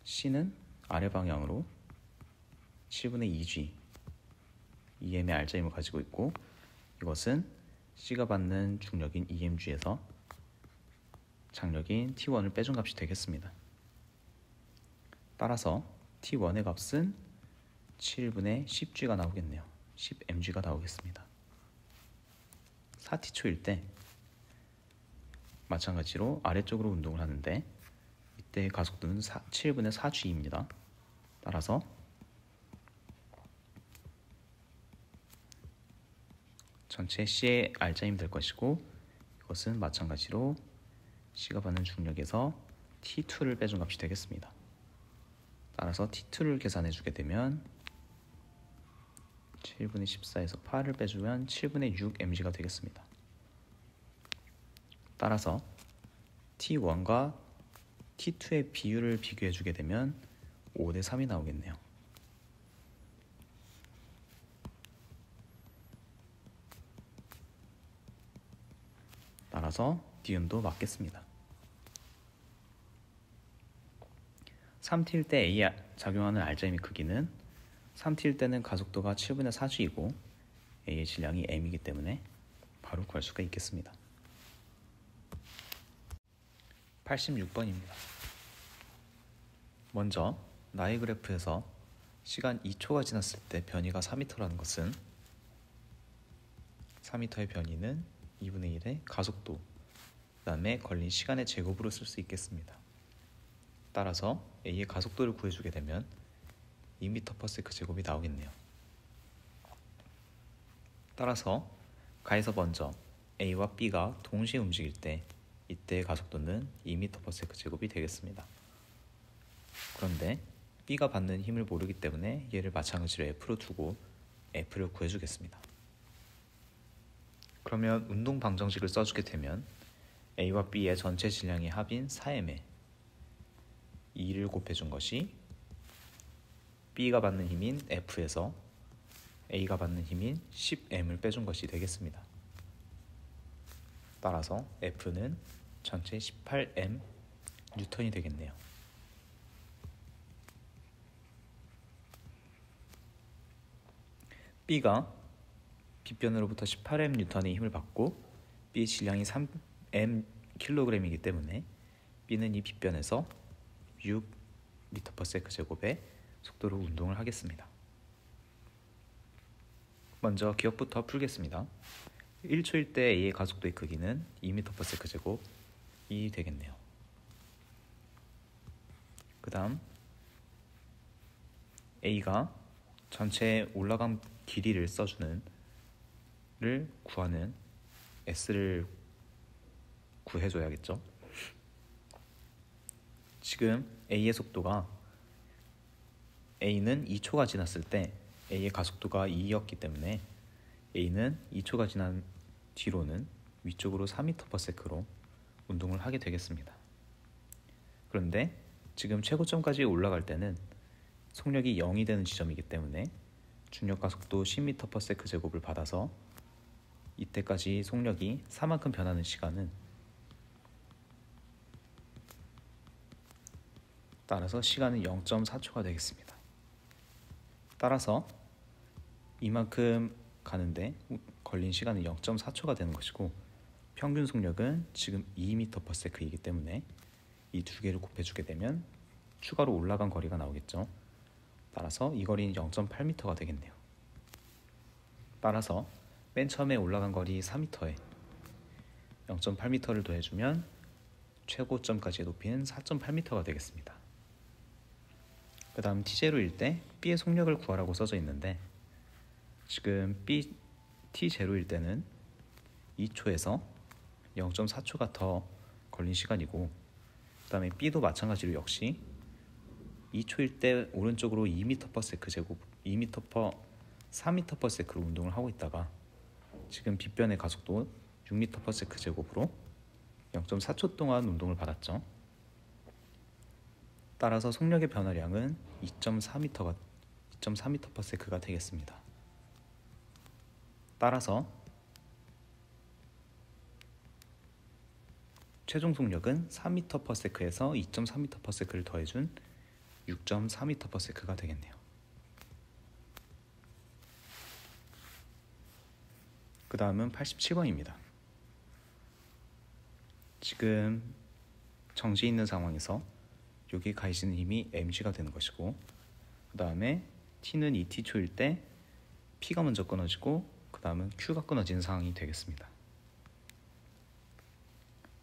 [SPEAKER 1] C는 아래 방향으로 7분의 2G EM의 알짜힘을 가지고 있고, 이것은 C가 받는 중력인 EMG에서 장력인 T1을 빼준 값이 되겠습니다. 따라서 T1의 값은 7분의 10G가 나오겠네요. 10mg가 나오겠습니다. 4T초일 때 마찬가지로 아래쪽으로 운동을 하는데 이때 가속도는 7분의 4G입니다. 따라서 전체 C의 알짜힘이 될 것이고, 이것은 마찬가지로 C가 받는 중력에서 T2를 빼준 값이 되겠습니다. 따라서 T2를 계산해 주게 되면 7분의 14에서 8을 빼주면 7분의 6mg가 되겠습니다. 따라서 T1과 T2의 비율을 비교해 주게 되면 5대 3이 나오겠네요. 따라서 니은도 맞겠습니다. 3T일 때 A에 작용하는 알짜힘의 크기는 3T일 때는 가속도가 7분의 4G이고 A의 질량이 m이기 때문에 바로 구할 수가 있겠습니다. 86번입니다. 먼저 나의 그래프에서 시간 2초가 지났을 때 변이가 4m라는 것은 4m의 변이는 2분의 1의 가속도, 그 다음에 걸린 시간의 제곱으로 쓸 수 있겠습니다. 따라서 A의 가속도를 구해주게 되면 2m/s 제곱이 나오겠네요. 따라서 가에서 먼저 A와 B가 동시에 움직일 때 이때의 가속도는 2m/s 제곱이 되겠습니다. 그런데 B가 받는 힘을 모르기 때문에 얘를 마찬가지로 F로 두고 F를 구해주겠습니다. 그러면 운동 방정식을 써주게 되면 A와 B의 전체 질량의 합인 4m에 2를 곱해준 것이 B가 받는 힘인 F에서 A가 받는 힘인 10m을 빼준 것이 되겠습니다. 따라서 F는 전체 18m 뉴턴이 되겠네요. B가 빗변으로부터 18m 뉴턴의 힘을 받고 B의 질량이 3m kg이기 때문에 B는 이 빗변에서 6m/s 제곱의 속도로 운동을 하겠습니다. 먼저 기억부터 풀겠습니다. 1초일 때 A의 가속도의 크기는 2m/s 제곱이 되겠네요. 그 다음 A가 전체 올라간 길이를 써주는 를 구하는 S를 구해줘야겠죠. 지금 A의 속도가 A는 2초가 지났을 때 A의 가속도가 2였기 때문에 A는 2초가 지난 뒤로는 위쪽으로 4m/s로 운동을 하게 되겠습니다. 그런데 지금 최고점까지 올라갈 때는 속력이 0이 되는 지점이기 때문에 중력 가속도 10m/s 제곱을 받아서 이때까지 속력이 4만큼 변하는 시간은 따라서 시간은 0.4초가 되겠습니다. 따라서 이만큼 가는데 걸린 시간은 0.4초가 되는 것이고, 평균 속력은 지금 2m/s이기 때문에 이 두 개를 곱해주게 되면 추가로 올라간 거리가 나오겠죠. 따라서 이 거리는 0.8m가 되겠네요. 따라서 맨 처음에 올라간 거리 4m에 0.8m를 더해주면 최고점까지의 높이는 4.8m가 되겠습니다. 그 다음 T0일 때 B의 속력을 구하라고 써져 있는데, 지금 T0일 때는 2초에서 0.4초가 더 걸린 시간이고, 그 다음에 B도 마찬가지로 역시 2초일 때 오른쪽으로 2m/s 제곱, 4m/s로 운동을 하고 있다가 지금 빗변의 가속도 6m/s 제곱으로 0.4초 동안 운동을 받았죠. 따라서 속력의 변화량은 2.4m/s가 되겠습니다. 따라서 최종 속력은 4m/s에서 2.4m/s를 더해준 6.4m/s가 되겠네요. 그 다음은 87번입니다. 지금 정지 있는 상황에서 여기 가해지는 힘이 mg가 되는 것이고, 그 다음에 t는 2t초일 때 p가 먼저 끊어지고 그 다음은 q가 끊어지는 상황이 되겠습니다.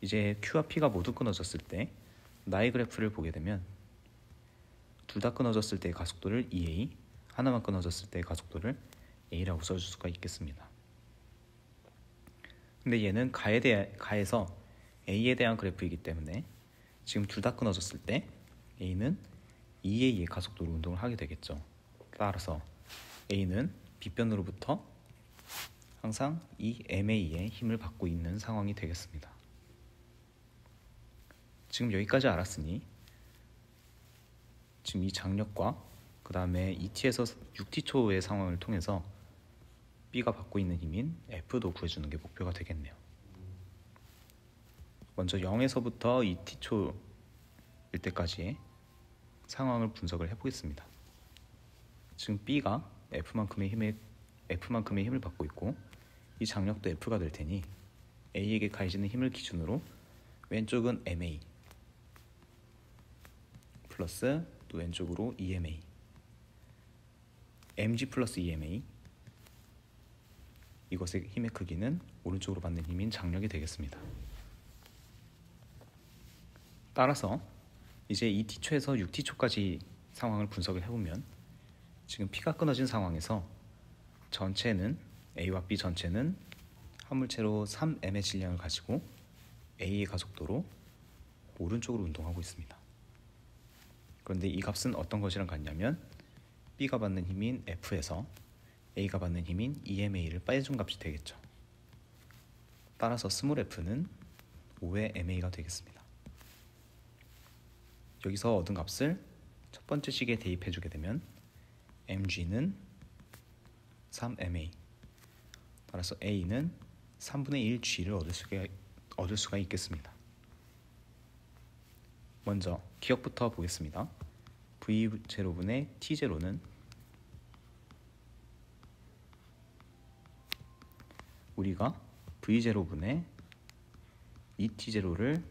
[SPEAKER 1] 이제 q와 p가 모두 끊어졌을 때 나의 그래프를 보게 되면 둘 다 끊어졌을 때의 가속도를 EA, 하나만 끊어졌을 때의 가속도를 A라고 써줄 수가 있겠습니다. 근데 얘는 가에서 A에 대한 그래프이기 때문에 지금 둘 다 끊어졌을 때 A는 EA의 가속도로 운동을 하게 되겠죠. 따라서 A는 빗변으로부터 항상 이 MA의 힘을 받고 있는 상황이 되겠습니다. 지금 여기까지 알았으니 지금 이 장력과 그 다음에 2t에서 6t초의 상황을 통해서 B가 받고 있는 힘인 F도 구해주는 게 목표가 되겠네요. 먼저 0에서부터 2t초일 때까지의 상황을 분석을 해보겠습니다. 지금 B가 F만큼의 힘을 받고 있고, 이 장력도 F가 될 테니 A에게 가해지는 힘을 기준으로 왼쪽은 MA 플러스 또 왼쪽으로 EMA, mg 플러스 EMA, 이것의 힘의 크기는 오른쪽으로 받는 힘인 장력이 되겠습니다. 따라서 이제 2t초에서 6t초까지 상황을 분석을 해보면 지금 P가 끊어진 상황에서 전체는 A와 B 전체는 화물체로 3m의 질량을 가지고 A의 가속도로 오른쪽으로 운동하고 있습니다. 그런데 이 값은 어떤 것이랑 같냐면 B가 받는 힘인 F에서 A가 받는 힘인 EMA를 빼준 값이 되겠죠. 따라서 스몰 f는 5의 MA가 되겠습니다. 여기서 얻은 값을 첫 번째 식에 대입해주게 되면 mg는 3MA, 따라서 A는 3분의 1 G를 얻을 수가 있겠습니다. 먼저 기억부터 보겠습니다. V0분의 T0는 우리가 V0분의 2T0를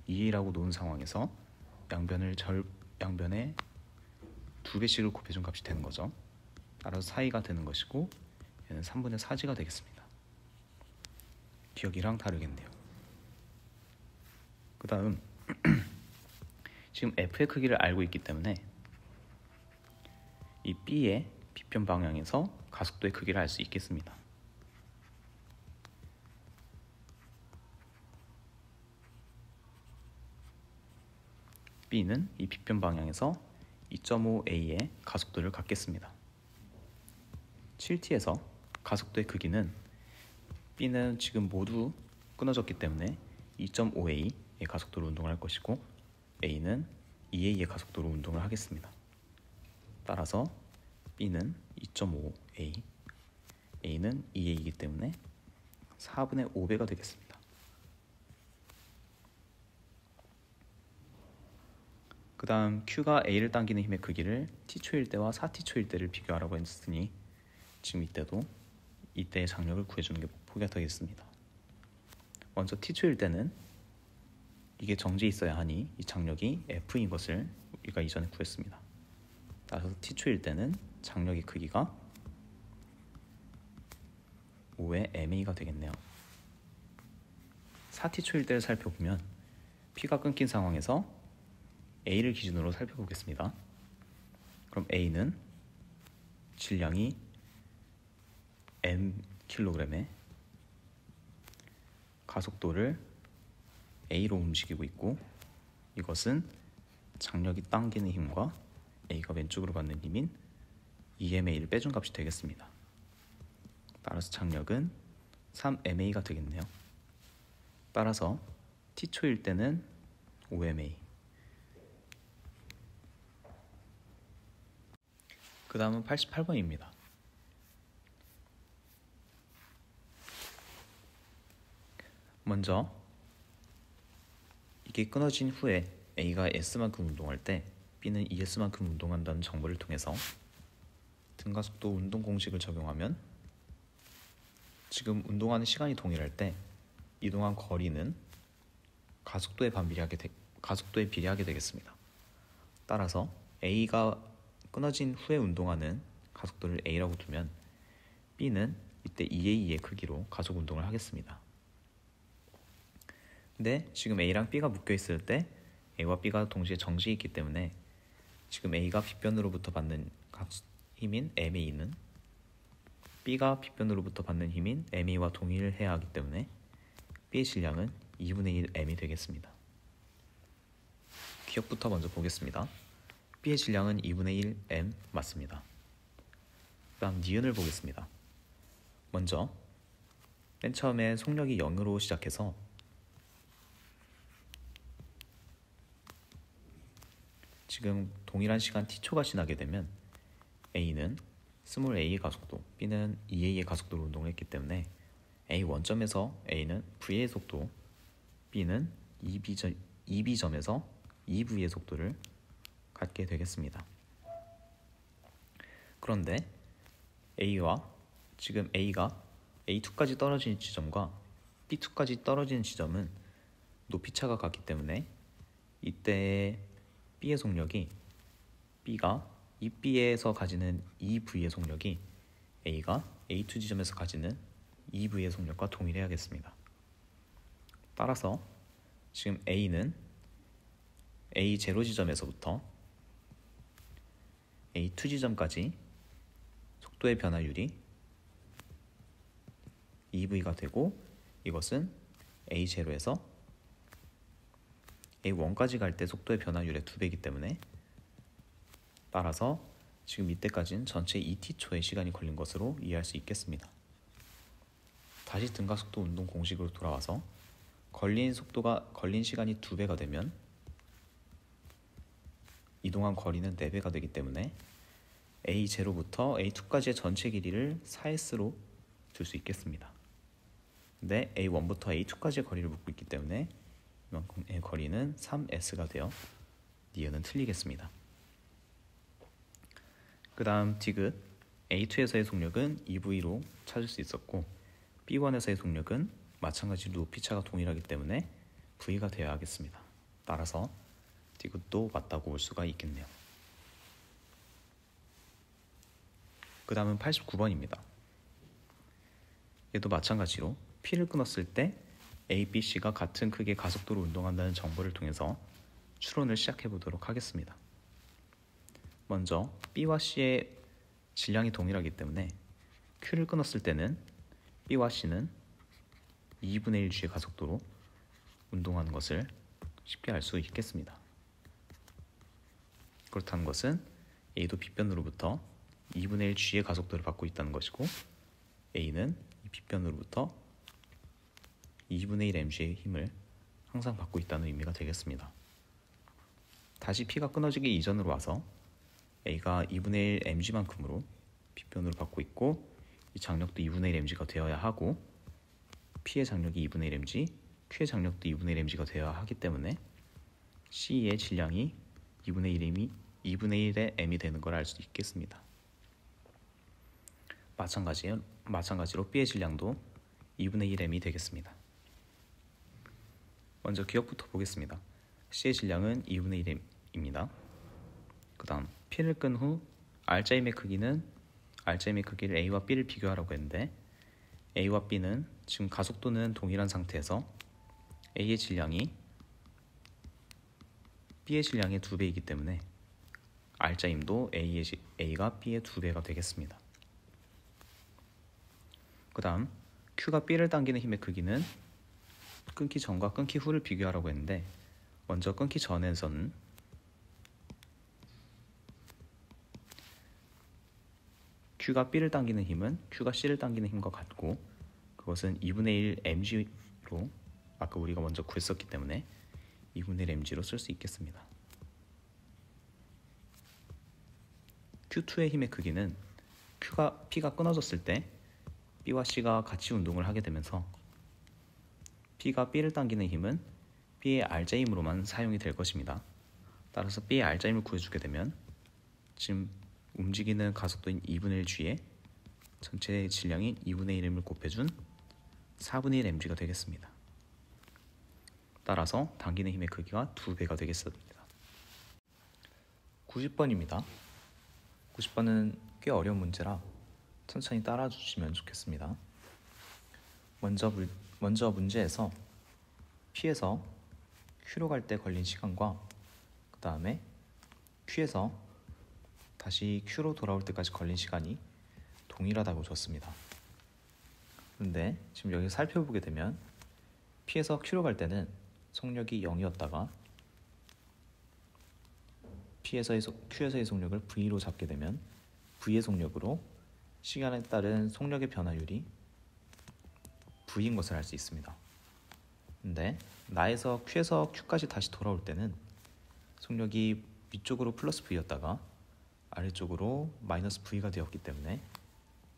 [SPEAKER 1] 2A라고 놓은 상황에서 양변에 2배씩을 곱해준 값이 되는 거죠. 따라서 4A가 되는 것이고, 얘는 3분의 4G가 되겠습니다. 기억이랑 다르겠네요. 그 다음 지금 F의 크기를 알고 있기 때문에 이 B의 빗변 방향에서 가속도의 크기를 알 수 있겠습니다. B는 이 빗변 방향에서 2.5A의 가속도를 갖겠습니다. 7t에서 가속도의 크기는 B는 지금 모두 끊어졌기 때문에 2.5A의 가속도로 운동을 할 것이고, A는 2A의 가속도로 운동을 하겠습니다. 따라서 B는 2.5A, A는 2A이기 때문에 4분의 5배가 되겠습니다. 그 다음 Q가 A를 당기는 힘의 크기를 T초일 때와 4T초일 때를 비교하라고 했으니 지금 이때의 장력을 구해주는 게 목표가 되겠습니다. 먼저 T초일 때는 이게 정지에 있어야 하니 이 장력이 F인 것을 우리가 이전에 구했습니다. 따라서 T초일 때는 장력의 크기가 5의 MA가 되겠네요. 4t초일 때를 살펴보면 P가 끊긴 상황에서 A를 기준으로 살펴보겠습니다. 그럼 A는 질량이 mkg에 가속도를 A로 움직이고 있고, 이것은 장력이 당기는 힘과 A가 왼쪽으로 받는 힘인 EMA를 빼준 값이 되겠습니다. 따라서 장력은 3MA가 되겠네요. 따라서 T초일 때는 5MA. 그 다음은 88번입니다. 먼저 이게 끊어진 후에 A가 S만큼 운동할 때 B는 ES만큼 운동한다는 정보를 통해서 등가속도 운동 공식을 적용하면 지금 운동하는 시간이 동일할 때 이동한 거리는 가속도에 비례하게 되겠습니다. 따라서 A가 끊어진 후에 운동하는 가속도를 A라고 두면 B는 이때 2A의 크기로 가속 운동을 하겠습니다. 근데 지금 A랑 B가 묶여 있을 때 A와 B가 동시에 정지해 있기 때문에 지금 A가 빗변으로부터 받는 힘인 MA는 B가 빗변으로부터 받는 힘인 MA와 동일해야 하기 때문에 B의 질량은 2분의 1 M이 되겠습니다. 기억부터 먼저 보겠습니다. B의 질량은 2분의 1 M 맞습니다. 그 다음 니은을 보겠습니다. 먼저 맨 처음에 속력이 0으로 시작해서 지금 동일한 시간 t초가 지나게 되면 A는 스몰 a의 가속도, B는 2a의 가속도로 운동을 했기 때문에 A 원점에서 A는 V의 속도, B는 2B점에서 2V의 속도를 갖게 되겠습니다. 그런데 지금 A가 A2까지 떨어지는 지점과 B2까지 떨어지는 지점은 높이차가 같기 때문에 이때 B의 속력이 B가 2B에서 가지는 2V의 속력이 A가 A2 지점에서 가지는 2V의 속력과 동일해야겠습니다. 따라서 지금 A는 A0 지점에서부터 A2 지점까지 속도의 변화율이 2V가 되고, 이것은 A0에서 A1까지 갈 때 속도의 변화율의 2배이기 때문에 따라서 지금 이때까지는 전체 2t초의 시간이 걸린 것으로 이해할 수 있겠습니다. 다시 등가속도 운동 공식으로 돌아와서 걸린 시간이 2배가 되면 이동한 거리는 4배가 되기 때문에 A0부터 A2까지의 전체 길이를 4S로 줄 수 있겠습니다. 근데 A1부터 A2까지의 거리를 묻고 있기 때문에 이만큼의 거리는 3S가 되어 니은은 틀리겠습니다. 그 다음 디귿 A2에서의 속력은 2V로 찾을 수 있었고, B1에서의 속력은 마찬가지로 높이차가 동일하기 때문에 V가 되어야 하겠습니다. 따라서 디귿도 맞다고 볼 수가 있겠네요. 그 다음은 89번입니다. 얘도 마찬가지로 P를 끊었을 때 A, B, C가 같은 크기의 가속도로 운동한다는 정보를 통해서 추론을 시작해 보도록 하겠습니다. 먼저 B와 C의 질량이 동일하기 때문에 Q를 끊었을 때는 B와 C는 2분의 1g의 가속도로 운동하는 것을 쉽게 알 수 있겠습니다. 그렇다는 것은 A도 빗변으로부터 2분의 1g의 가속도를 받고 있다는 것이고, A는 이 빗변으로부터 2분의 1 mg의 힘을 항상 받고 있다는 의미가 되겠습니다. 다시 P가 끊어지기 이전으로 와서 A가 2분의 1 mg만큼으로 빗변으로 받고 있고, 이 장력도 2분의 1 mg가 되어야 하고, P의 장력이 2분의 1 mg, Q의 장력도 2분의 1 mg가 되어야 하기 때문에 C의 질량이 2분의 1의 m이 되는 걸 알 수 있겠습니다. 마찬가지로 B의 질량도 2분의 1 m이 되겠습니다. 먼저 기억부터 보겠습니다. C의 질량은 2분의 1입니다. 그 다음 P를 끈 후 R자임의 크기를 A와 B를 비교하라고 했는데, A와 B는 지금 가속도는 동일한 상태에서 A의 질량이 B의 질량의 2배이기 때문에 R자임도 A가 B의 2배가 되겠습니다. 그 다음 Q가 B를 당기는 힘의 크기는 끊기 전과 끊기 후를 비교하라고 했는데, 먼저 끊기 전에서는 Q가 B를 당기는 힘은 Q가 C를 당기는 힘과 같고, 그것은 2분의 1 mg로 아까 우리가 먼저 구했었기 때문에 2분의 1 mg로 쓸 수 있겠습니다. Q2의 힘의 크기는 P가 끊어졌을 때 B와 C가 같이 운동을 하게 되면서 P가 B를 당기는 힘은 B의 R자임으로만 사용이 될 것입니다. 따라서 B의 R자임을 구해주게 되면 지금 움직이는 가속도인 2분의 1 g에 전체 질량인 2분의 1m을 곱해준 4분의 1 mg가 되겠습니다. 따라서 당기는 힘의 크기가 2배가 되겠습니다. 90번입니다. 90번은 꽤 어려운 문제라 천천히 따라주시면 좋겠습니다. 먼저 문제에서 P에서 Q로 갈 때 걸린 시간과 그 다음에 Q에서 다시 Q로 돌아올 때까지 걸린 시간이 동일하다고 줬습니다. 그런데 지금 여기 살펴보게 되면 P에서 Q로 갈 때는 속력이 0이었다가 Q에서의 속력을 V로 잡게 되면 V의 속력으로 시간에 따른 속력의 변화율이 V인 것을 알 수 있습니다. 근데 나에서 Q에서 Q까지 다시 돌아올 때는 속력이 위쪽으로 플러스 V였다가 아래쪽으로 마이너스 V가 되었기 때문에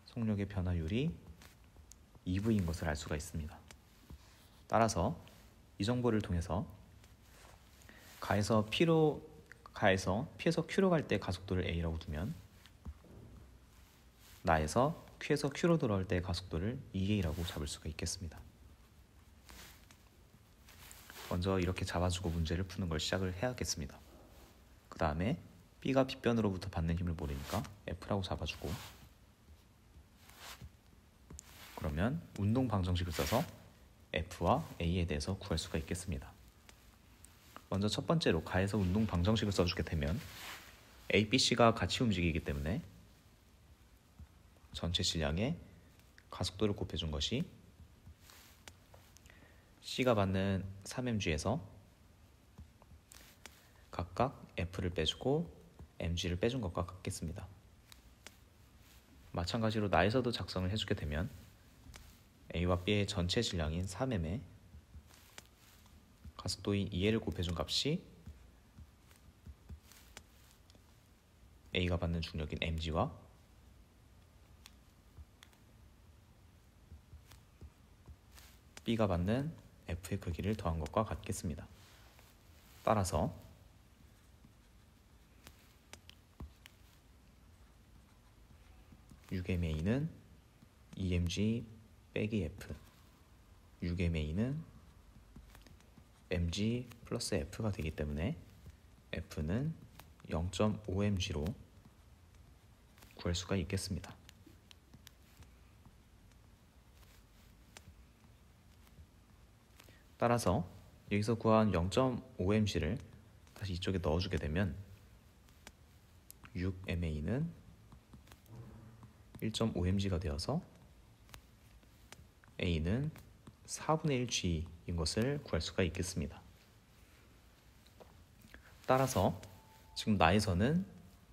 [SPEAKER 1] 속력의 변화율이 2V인 것을 알 수가 있습니다. 따라서 이 정보를 통해서 가에서 P에서 Q로 갈 때 가속도를 A라고 두면 나에서 Q에서 Q로 돌아올 때 가속도를 EA라고 잡을 수가 있겠습니다. 먼저 이렇게 잡아주고 문제를 푸는 걸 시작을 해야겠습니다. 그 다음에 B가 B변으로부터 받는 힘을 모르니까 F라고 잡아주고, 그러면 운동 방정식을 써서 F와 A에 대해서 구할 수가 있겠습니다. 먼저 첫 번째로 가에서 운동 방정식을 써주게 되면 A, B, C가 같이 움직이기 때문에 전체 질량에 가속도를 곱해준 것이 C가 받는 3mg에서 각각 F를 빼주고 mg를 빼준 것과 같겠습니다. 마찬가지로 나에서도 작성을 해주게 되면 A와 B의 전체 질량인 3m에 가속도인 2A를 곱해준 값이 A가 받는 중력인 mg와 B가 받는 F의 크기를 더한 것과 같겠습니다. 따라서 6mA는 2mg 빼기 F, 6mA는 mg 플러스 F가 되기 때문에 F는 0.5mg로 구할 수가 있겠습니다. 따라서 여기서 구한 0.5mg를 다시 이쪽에 넣어주게 되면 6mA는 1.5mg가 되어서 A는 4분의 1g인 것을 구할 수가 있겠습니다. 따라서 지금 나에서는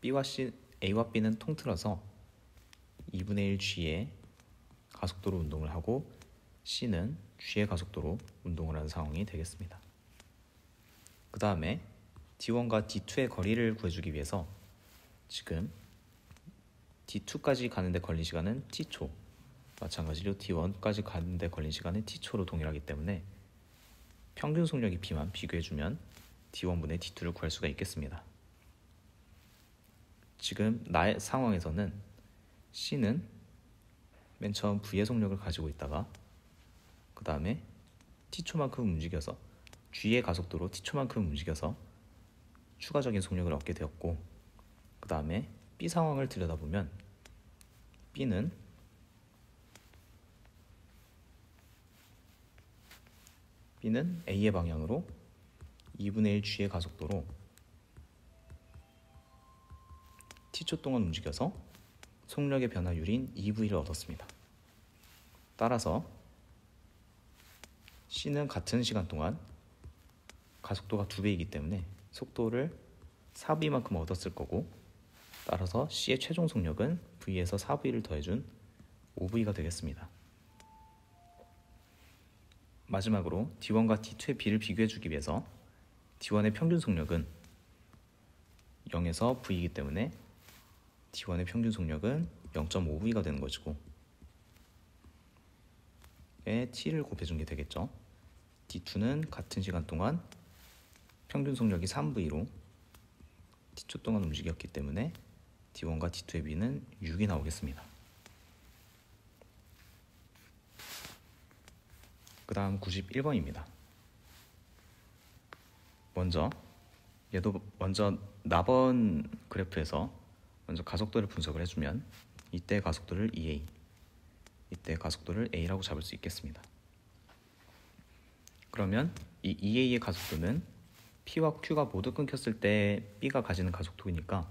[SPEAKER 1] A와 B는 통틀어서 2분의 1g의 가속도로 운동을 하고 C는 g의 가속도로 운동을 하는 상황이 되겠습니다. 그 다음에 D1과 D2의 거리를 구해주기 위해서 지금 D2까지 가는데 걸린 시간은 T초, 마찬가지로 D1까지 가는데 걸린 시간은 T초로 동일하기 때문에 평균 속력이 B만 비교해주면 D1분의 D2를 구할 수가 있겠습니다. 지금 나의 상황에서는 C는 맨 처음 V의 속력을 가지고 있다가 그 다음에 T초만큼 움직여서 G의 가속도로 T초만큼 움직여서 추가적인 속력을 얻게 되었고, 그 다음에 B 상황을 들여다보면 B는 B는 A의 방향으로 2분의 1 g의 가속도로 t초 동안 움직여서 속력의 변화율인 2V를 얻었습니다. 따라서 C는 같은 시간 동안 가속도가 2배이기 때문에 속도를 4V만큼 얻었을 거고, 따라서 C의 최종 속력은 V에서 4V를 더해준 5V가 되겠습니다. 마지막으로 D1과 D2의 B를 비교해주기 위해서 D1의 평균 속력은 0에서 V이기 때문에 D1의 평균 속력은 0.5V가 되는 것이고, T를 곱해준 게 되겠죠. D2는 같은 시간 동안 평균 속력이 3V로 T초 동안 움직였기 때문에 D1과 D2의 B는 6이 나오겠습니다. 그 다음 91번입니다. 먼저 나번 그래프에서 먼저 가속도를 분석을 해주면 이때 가속도를 EA, 이때 가속도를 A라고 잡을 수 있겠습니다. 그러면 이 EA의 가속도는 P와 Q가 모두 끊겼을 때 B가 가지는 가속도이니까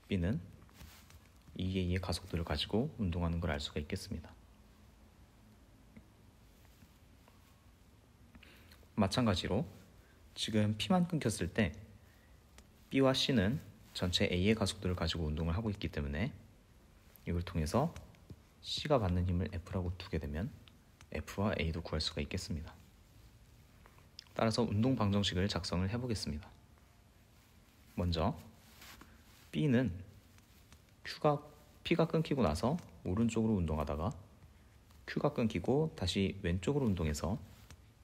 [SPEAKER 1] B는 EA의 가속도를 가지고 운동하는 걸 알 수가 있겠습니다. 마찬가지로 지금 P만 끊겼을 때 B와 C는 전체 A의 가속도를 가지고 운동을 하고 있기 때문에 이걸 통해서 C가 받는 힘을 F라고 두게 되면 F와 A도 구할 수가 있겠습니다. 따라서 운동 방정식을 작성을 해보겠습니다. 먼저 B는 P가 끊기고 나서 오른쪽으로 운동하다가 Q가 끊기고 다시 왼쪽으로 운동해서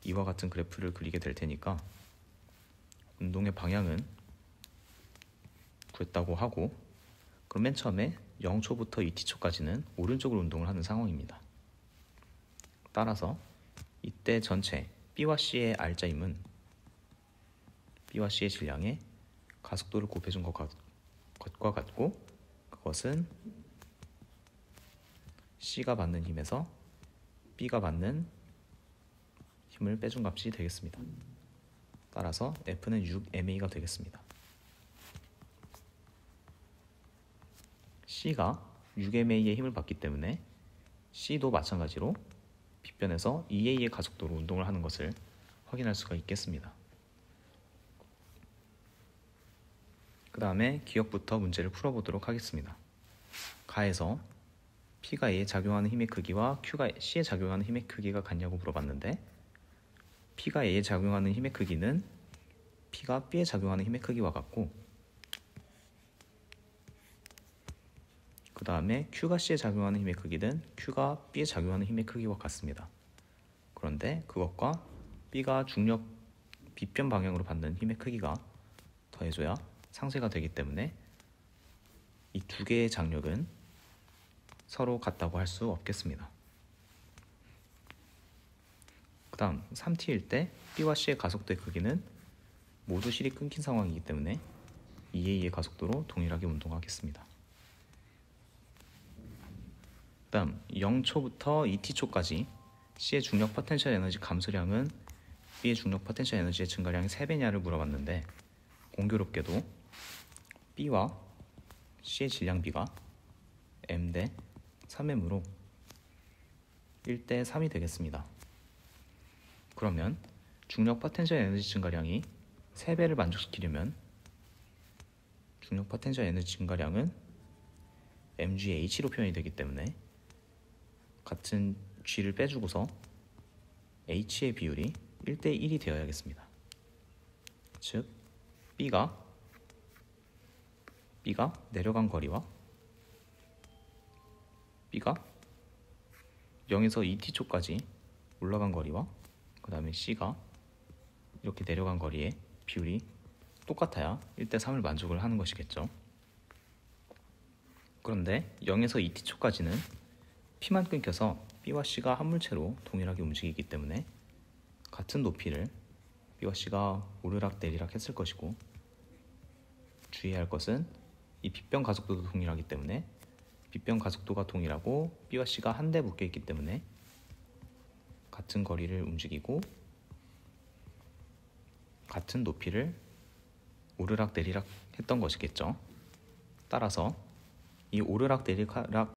[SPEAKER 1] 이와 같은 그래프를 그리게 될 테니까 운동의 방향은 구했다고 하고, 그럼 맨 처음에 0초부터 2t초까지는 오른쪽으로 운동을 하는 상황입니다. 따라서 이때 전체 B와 C의 R자임은 B와 C의 질량에 가속도를 곱해준 것과 같고, 그것은 C가 받는 힘에서 B가 받는 힘을 빼준 값이 되겠습니다. 따라서 F는 6ma가 되겠습니다. C가 6ma의 힘을 받기 때문에 C도 마찬가지로 빗변에서 2a의 가속도로 운동을 하는 것을 확인할 수가 있겠습니다. 그 다음에 기억부터 문제를 풀어보도록 하겠습니다. 가에서 P가 A에 작용하는 힘의 크기와 Q가 C에 작용하는 힘의 크기가 같냐고 물어봤는데, P가 A에 작용하는 힘의 크기는 P가 B에 작용하는 힘의 크기와 같고, 그 다음에 Q가 C에 작용하는 힘의 크기는 Q가 B에 작용하는 힘의 크기와 같습니다. 그런데 그것과 B가 중력 빗변 방향으로 받는 힘의 크기가 더해져야 상쇄가 되기 때문에 이 두 개의 장력은 서로 같다고 할 수 없겠습니다. 그 다음 3t일 때 B와 C의 가속도의 크기는 모두 실이 끊긴 상황이기 때문에 2a의 가속도로 동일하게 운동하겠습니다. 그 다음 0초부터 2t초까지 C의 중력 포텐셜 에너지 감소량은 B의 중력 포텐셜 에너지의 증가량이 3배냐를 물어봤는데, 공교롭게도 B와 C의 질량 B가 m 대 3m으로 1대 3이 되겠습니다. 그러면 중력 포텐셜 에너지 증가량이 3배를 만족시키려면 중력 포텐셜 에너지 증가량은 mgh로 표현이 되기 때문에 같은 g를 빼주고서 h의 비율이 1대 1이 되어야겠습니다. 즉 B가 내려간 거리와 B가 0에서 2t초까지 올라간 거리와 그 다음에 C가 이렇게 내려간 거리의 비율이 똑같아야 1대 3을 만족을 하는 것이겠죠. 그런데 0에서 2t초까지는 P만 끊겨서 B와 C가 한 물체로 동일하게 움직이기 때문에 같은 높이를 B와 C가 오르락 내리락 했을 것이고, 주의해야 할 것은 이 빗변 가속도도 동일하기 때문에 빗변 가속도가 동일하고 B와 C가 한데 묶여 있기 때문에 같은 거리를 움직이고 같은 높이를 오르락 내리락 했던 것이겠죠. 따라서 이 오르락 내리락